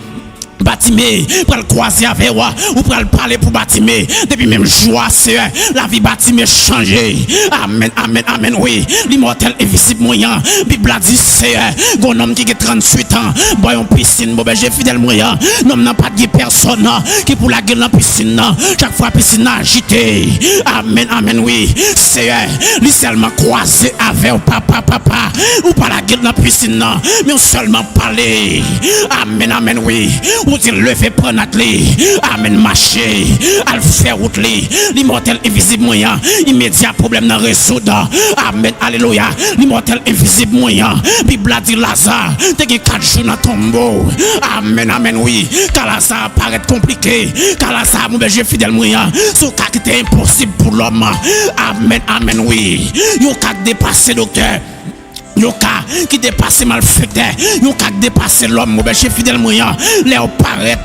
Batimé, pour le croiser avec moi, ou pour le parler pour Batimé. Depuis même joie, c'est la vie Batimé changé. Amen, amen, amen, oui. L'immortel invisible moyen. Bible a dit, c'est un homme qui a 38 ans. Boy, en piscine, bon, ben, j'ai fidèle moyen. Non, n'a pas de personne qui pour la gueule dans la piscine. Chaque fois, piscine agitée. Amen, amen, oui. C'est lui seulement croisé avec papa. Ou pas la gueule dans la piscine, mais on seulement parler. Amen, amen, oui. Ou dit lever prendre atli. Amen marcher. Al faire route li. L'immortel invisible moyen. Immédiat problème dans résoudre. Amen alléluia. L'immortel invisible moyen. Bible a dit Lazare. T'es 4 jours dans tombeau. Amen amen oui. Car Lazare paraît compliqué. Car Lazare mon berger fidèle moyen. Ce cas qui était impossible pour l'homme. Amen amen oui. Yon cas dépassé docteur. Yon cas qui dépasse malfaiteur, yon cas qui dépasse l'homme, mon berger fidèle moyen, les paraît.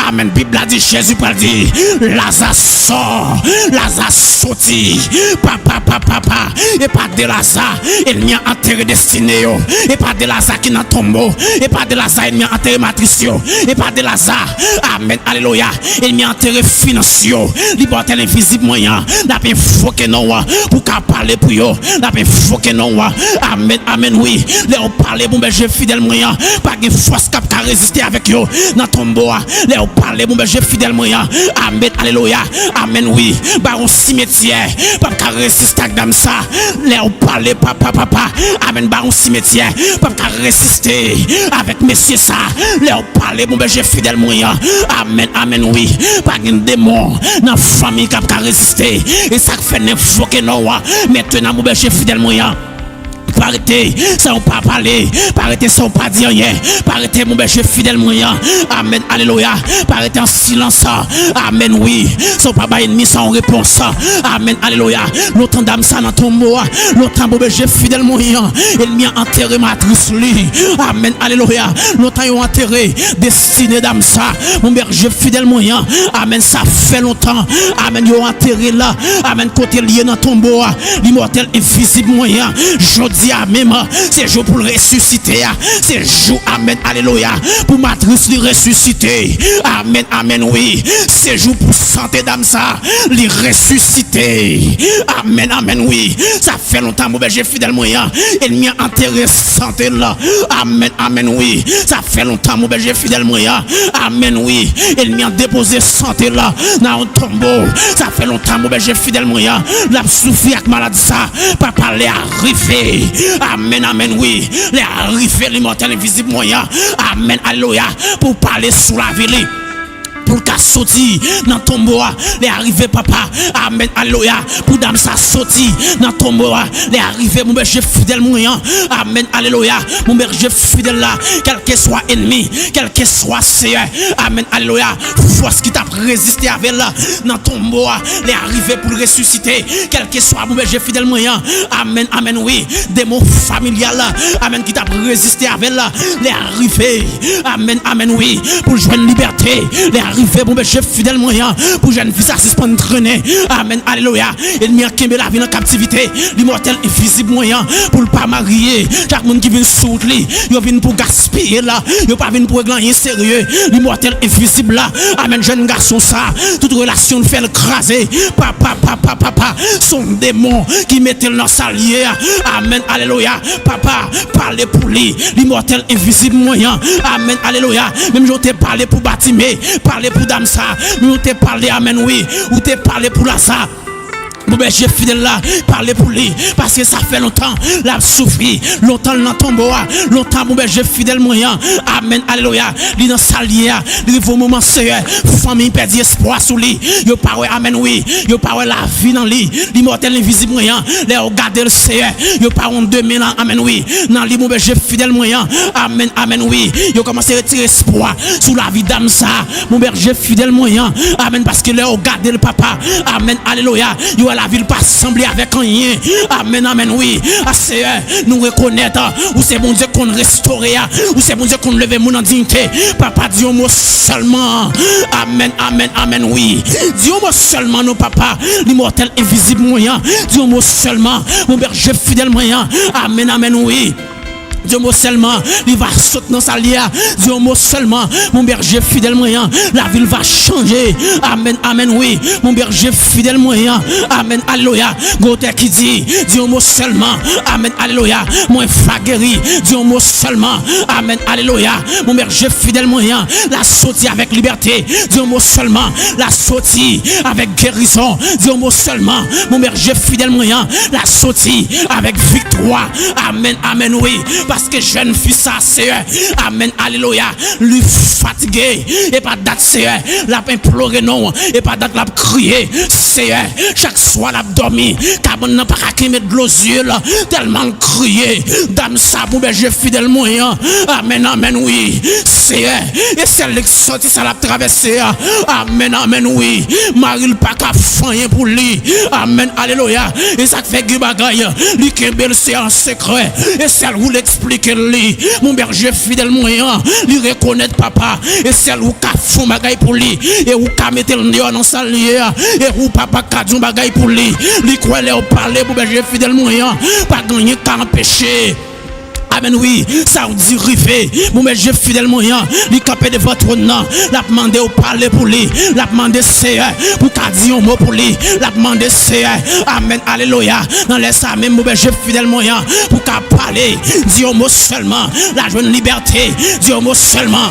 Amen. Bible a dit, Jésus pas dit, Lazare sort, Lazare sorti, papa, et pas de Lazare, il n'y a enterré destiné, et pas de Lazare qui n'a tombeau, et pas de Lazare, il n'y a enterré matrice, et pas de Lazare, amen, alléluia, il n'y a enterré financier, liberté invisible moyen, n'a pas invoqué non, pour qu'à parler pour eux, n'a pas invoqué non, amen, amen, oui. Les on parle, bon berger fidèle moyen. Pas de force cap à résister avec eux. Dans ton bois. Les on parle, bon berger fidèle moyen. Amen, alléluia. Amen, oui. Baron cimetière. Pas qu'à résister avec dame ça. Les on parle, papa. Amen, baron cimetière. Pas qu'à résister avec messieurs ça. Les on parle, bon berger fidèle moyen. Amen, amen, oui. Pas de démon. Dans famille cap à résister. Et ça fait n'importe quoi non. Maintenant, mon berger fidèle moyen. Arrêtez, ça on pas parler. Arrêtez, ça on pas dire rien. Arrêtez, mon berger fidèle moyen. Amen, alléluia. Arrêtez en silence. Amen, oui. Ça pas pas ennemi sans réponse. Amen, alléluia. Longtemps d'âme ça dans ton mot. Longtemps, mon berger fidèle moyen. Il m'y a enterré matrice lui. Amen, alléluia. Longtemps, ils ont enterré destiné d'âme ça. Mon berger fidèle moyen. Amen, ça fait longtemps. Amen, ils ont enterré là. Amen, côté lié dans ton mot. L'immortel invisible moyen. Je dis même, c'est jour pour le ressusciter. C'est jour, amen, alléluia, pour matrice le ressusciter. Amen, amen, oui. C'est jour pour santé d'âme ça, le ressusciter. Amen, amen, oui. Ça fait longtemps, mon berger fidèle moyen. Il m'y a enterré santé là. Amen, amen, oui. Ça fait longtemps, mon berger fidèle moyen. Amen, oui. Il m'y a déposé santé là, dans un tombeau. Ça fait longtemps, mon berger fidèle moyen. La souffrir avec maladie ça, papa l'est arrivé. Amen, amen, oui. Les arrivés, l'immortel invisible moyen. Amen, alléluia. Pour parler sous la ville. Pour qu'à sortir dans ton bois, les arrivés papa, amen, alléluia, pour dame ça sortir dans ton bois, les arrivés mon berger fidèle moyen, amen, alléluia, mon berger fidèle là, quel que soit ennemi, quel que soit c'est, amen, alléluia, force qui t'a résisté avec là, dans ton bois, les arrivés pour ressusciter, quel que soit mon berger fidèle moyen, amen, amen, oui, démon familial là, amen, qui t'a résisté avec là, les arrivés, amen, amen, oui, pour jouer une liberté, les arrivé bon berger fidèle moyen pour jeune fille ça suspend traîner. Amen, alléluia. Il m'y a kembe la vie en captivité, l'immortel invisible moyen pour le pas marier. Chaque monde qui vient sous lui, il vient pour gaspiller là, il pas vient pour gagner sérieux. L'immortel invisible là. Amen, jeune garçon ça, toute relation fait le craser. Papa, son démon qui mettait dans sa liée. Amen, alléluia. Papa, parlez pour lui, l'immortel invisible moyen. Amen, alléluia. Même je t'ai parlé pour Batimé, parler pour dame ça, nous t'ai parlé, amen, oui, ou t'ai parlé pour Lazare. Mon berger fidèle là, parlez pour lui, parce que ça fait longtemps, l'a souffri, longtemps dans ton bois, longtemps mon berger fidèle moyen, amen, alléluia, lui dans sa lière, lui vos moments sérieux, famille perdit espoir sous lui, yo parle, amen, oui, yo parle la vie dans lui, l'immortel invisible moyen, les regarder le sérieux, yo parle 2000 ans, amen, oui, dans lui mon berger fidèle moyen, amen, amen, oui, yo commencé à retirer espoir sous la vie d'âme ça, mon berger fidèle moyen, amen, parce que les regarder le papa, amen, alléluia, yo la ville pas semblé avec rien. Amen, amen, oui. C'est nous reconnaître où c'est bon Dieu qu'on restaure, où c'est bon Dieu qu'on lève mon dignité. Papa, dis moi seulement. Amen, amen, amen, oui. Dis moi seulement, nos papa, l'immortel invisible moyen. Dis moi seulement, mon berger fidèle moyen. Amen, amen, oui. Dieu mot seulement, il va sauter dans sa lière. Dieu mot seulement, mon berger fidèle moyen, la ville va changer. Amen, amen, oui. Mon berger fidèle moyen, amen, alléluia. Goûter qui dit, Dieu mot seulement, amen, alléluia. Mon frère guéri, Dieu mot seulement, amen, alléluia. Mon berger fidèle moyen, la sortie avec liberté. Dieu mot seulement, la sortie avec guérison. Dieu mot seulement, mon berger fidèle moyen, la sortie avec victoire. Amen, amen, oui. Parce que jeune fils ça c'est amen alléluia lui fatigué et pas date c'est l'a imploré non et pas date l'a crié c'est chaque soir l'a dormi cabane n'a pas qu'à mettre de l'eau yeux là tellement crié dame ça pour berger fidèle moyen amen amen oui c'est et celle qui sorti ça l'a traversé amen amen oui Marie pas qu'à faire pour lui amen alléluia et ça fait que bagaille lui qui c'est en secret et celle où l'expliquer lui mon berger fidèle moyen lui reconnaître papa et celle où ka font bagaille pour lui et où ka mettre le dans sa lière et où papa ka dit bagaille pour lui croit les parler pour berger fidèle moyen pas gagner qu'à empêcher. Amen oui, ça vous dit rivé. Mon berger fidèle moyen, lui capé de votre nom, l'a demandé au parler pour lui, l'a demandé c'est pour qu'a dit un mot pour lui, l'a demandé c'est amen alléluia. Dans les ça même mon berger fidèle moyen pour qu'a parler, dit un mot seulement, la jeune liberté, dit un mot seulement.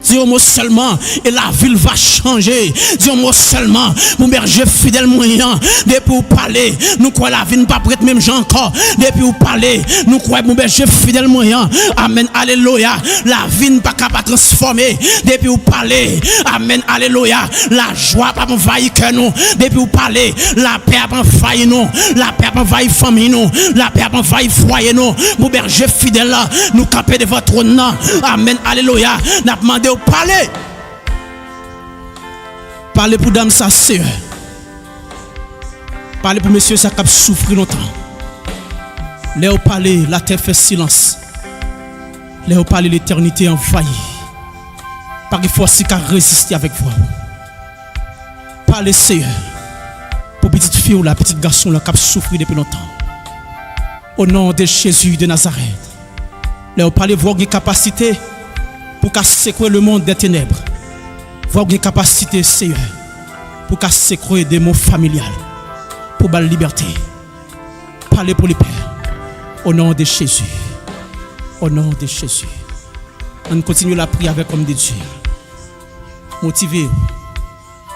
Dis un mot seulement et la ville va changer. Dis un mot seulement, mon berger fidèle moyen. Depuis vous parler, nous croyons la vie n'est pas prête même gens encore. Depuis vous parler, nous croyons mon berger fidèle moyen. Amen, alléluia. La vie n'est pas capable de transformer. Depuis vous parler, amen, alléluia. La joie pas envahir que nous. Depuis vous parler, la paix pas envahir nous. La paix pas envahir famille nous. La paix pas envahir foyer nous. Mon berger fidèle là, nous camper de votre nom. Amen, alléluia. N'a demandé parler. Parlez pour dame sa sœur. Parlez pour monsieur ça qui souffrir longtemps. Léo parler, la terre fait silence. Léo parler, l'éternité envahie. Par il faut aussi qu'à résister avec vous. Parlez Seigneur. Pour petite fille ou la petite garçon là qui souffrir depuis longtemps. Au nom de Jésus de Nazareth. Léo parler voir une capacité pour qu'à secouer le monde des ténèbres. Voir une capacité, Seigneur, pour qu'à secouer des mots familiales, pour la liberté. Parlez pour les pères. Au nom de Jésus. Au nom de Jésus. On continue la prière avec l'homme de Dieu. Motivez.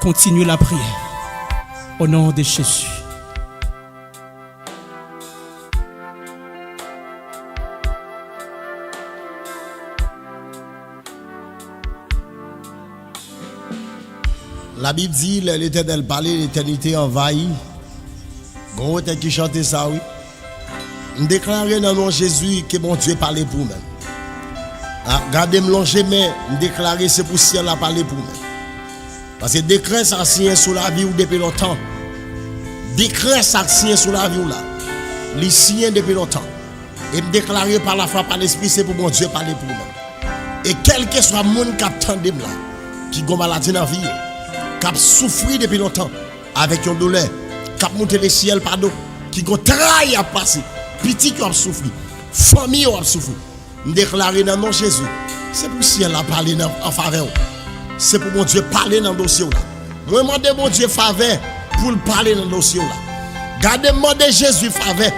Continuez la prière. Au nom de Jésus. La Bible dit, l'Éternel parlait, l'éternité envahit. Gros tête qui chantait ça, oui. On déclare dans le nom de Jésus que mon Dieu parlait pour nous. Gardez me longer, mais on déclare c'est pour ciel à parler pour nous. Parce que décret ça signé sur la vie ou depuis longtemps. Décret ça signé sur la vie ou là. Les signé depuis longtemps. Et me déclarer par la foi, par l'esprit, c'est pour mon Dieu parler pour nous. Et quel que soit le monde qui attend là, qui a maladie dans la vie, qui a souffert depuis longtemps avec une douleur, qui a monté le ciel pardon, qui a travail à passer, petit qui a souffert, famille qui a souffert. Nous déclarons dans le nom de Jésus, c'est pour le ciel à parler en faveur. C'est pour mon Dieu parler dans le dossier là. Moi, je demande mon Dieu faveur pour parler dans le dossier là. Gardez-moi de Jésus faveur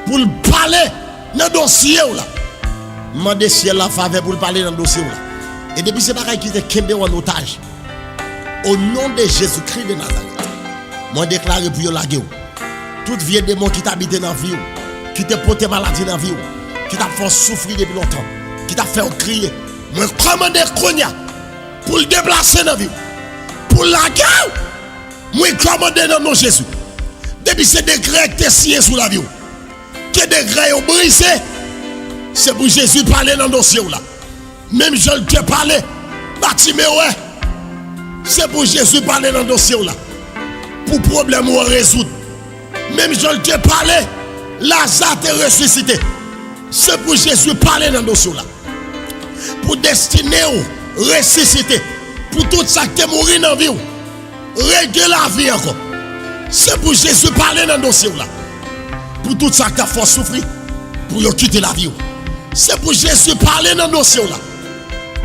pour parler dans le dossier là. Demandez ciel la faveur pour parler dans le dossier là. Et depuis ce bagage qui était kembe en otage. Au nom de Jésus-Christ de Nazareth, moi déclare pour la guerre. Toute vieille démon qui t'habite dans la vie, qui t'a porté maladie dans la vie, qui t'a fait souffrir depuis longtemps, qui t'a fait crier, moi commande Konya pour le déplacer dans la vie. Pour la guerre, moi commande dans le nom de Jésus. Depuis ce décret qui est signé sous la vie, que décret est brisé, c'est pour Jésus parler dans le dossier là. Même je te parler, Bartiméo, c'est pour Jésus parler dans le dossier là. Pour problème ou résoudre. Même je te parler, Lazare te ressuscité. C'est pour Jésus parler dans le dossier là. Pour destiner ou ressusciter. Pour tout ça qui est mort dans la vie. Régler la vie encore. C'est pour Jésus parler dans le dossier là. Pour tout ça que tu as fait souffrir, pour quitter la vie. C'est pour Jésus parler dans le dossier là.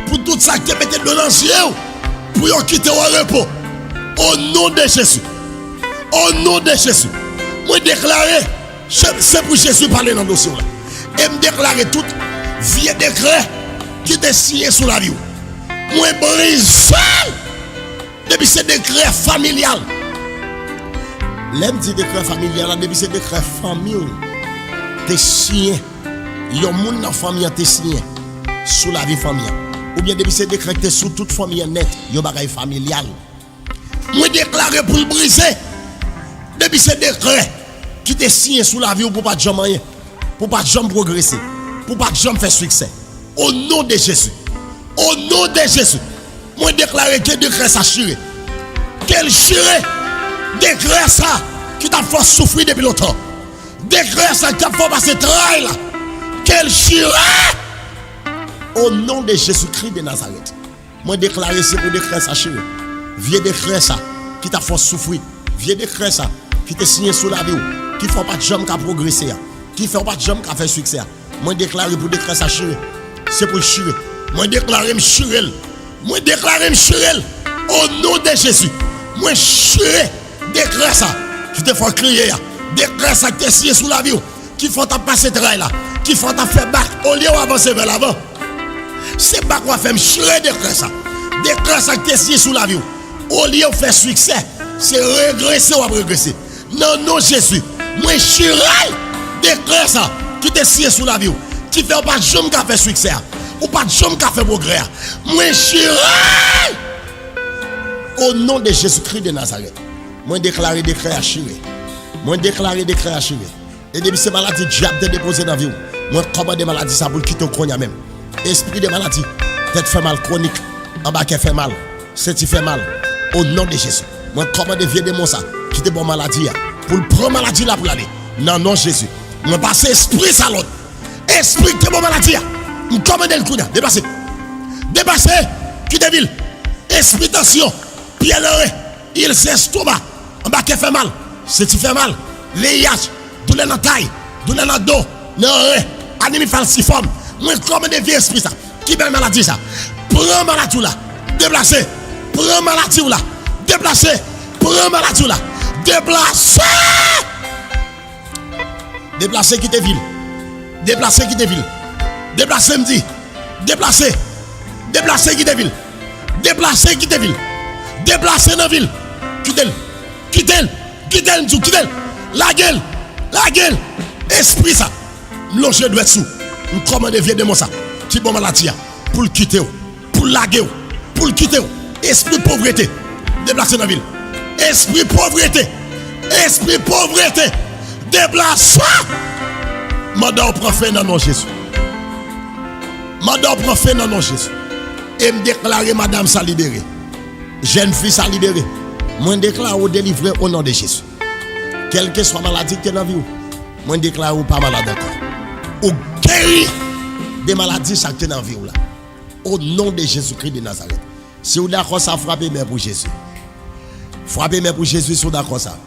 Pour tout ça que tu as mis dans l'ancien, pour quitter au repos. Au nom de Jésus. Au nom de Jésus. Moi déclarer, c'est pour Jésus parler dans le dossier là. Et me déclarer tout vieux décret qui est signé sous la vie. Moi brise depuis ce décret familial. L'aime dit décret familial, depuis ce décret famille, t'es signé. Yon moun dans famille t'es signé sous la vie familiale. Ou bien depuis ce décret t'es sous toute famille net, yon bagay familial. Moi déclarer pour le briser. Depuis ce décret qui t'es signé sous la vie pour pas jamais rien, pour pas jamais progresser, pour pas jamais faire succès. Au nom de Jésus. Au nom de Jésus. Moi déclarer que décret ça chiré. Quel chiré décret ça qui t'a fait souffrir depuis longtemps. Décret ça qui t'a fait passer travail là. Quel chiré. Au nom de Jésus-Christ de Nazareth. Moi déclarer c'est pour décret ça chiré. Vieux décret ça qui t'a fait souffrir. Vieux décret ça qui t'a signé sous la vie. Qui fait pas de jambe qu'à progresser. Qui fait pas de jambe qu'à faire succès. Moi déclarer pour décret ça chiré. C'est pour chiré. Moi déclarer m'chirel. Moi déclarer m'chirel. Au nom de Jésus. Moi chiré. Décret ça. Qui te fait crier. Décret ça qui te signé sous la vie. Qui fait ta passer travail là. Qui fait ta faire bac. Au lieu d'avancer vers l'avant. C'est bac qu'on fait m'chiré décret ça. Décret ça qui te signé sous la vie. Au lieu de faire succès. C'est régresser ou régresser. Non, non Jésus. Moi chirel. Décret ça. Qui te signé sous la vie. Qui fait pas de jambe qui a fait succès. Ou pas de jambe qui a fait progrès. Moi chirel. Au nom de Jésus-Christ de Nazareth. Moi déclarer décret à chirer. Moi déclarer décret à chirer. Et depuis ces maladies, diable te déposé dans la vie. Moi commande des maladies ça pour quitter le crâne même. Esprit de maladie, tête fait mal chronique, en bas qui fait mal, c'est fait mal. Au nom de Jésus. Moi commande des vieux démons ça, quitter bon maladie pour le prendre maladie là pour aller. Non non Jésus. Moi passer esprit ça l'autre. Esprit qui bon maladie. Je commande le coup là, dépassez. Dépassez, quitter ville. Esprit tension, pied l'oreille, il s'estomac, en bas qui fait mal, c'est qui fait mal. VIH, douleur dans la taille, douleur dans le dos, non, anémie falciforme. Moi, comme des vieux esprits, ça, qui belle maladie, ça. Prends maladie là, déplacez. Prends maladie là, déplacez. Prends maladie là, déplacez. Déplacez qui te ville. Déplacez qui te ville. Déplacez, me dit. Déplacez. Déplacez qui te ville. Déplacez qui te ville. Déplacez dans la ville. Quittez-le. Quittez-le. Quittez-le. Quittez-le. La gueule. La gueule. Esprit ça. L'objet doit être sous. Nous commandons vieux démons ça. Qui bon maladie. Pour le quitter. Pour la gueule. Pour le quitter. Esprit pauvreté. Déplacez dans la ville. Esprit pauvreté. Esprit pauvreté. Déplacez. Madame prophète dans le nom de Jésus. Madame prophète dans le nom de Jésus. Et me déclarer madame ça libérée. Jeune fille ça libérée. Moi déclare ou délivré au nom de Jésus. Quelle que soit maladie que tu as dans la vie, moi déclare ou pas malade encore. Ou guéri des maladies ça que tu as dans la vie là. Au nom de Jésus-Christ de Nazareth. Si vous êtes d'accord ça frappez mais pour Jésus. Frappez mais pour Jésus si vous êtes d'accord ça.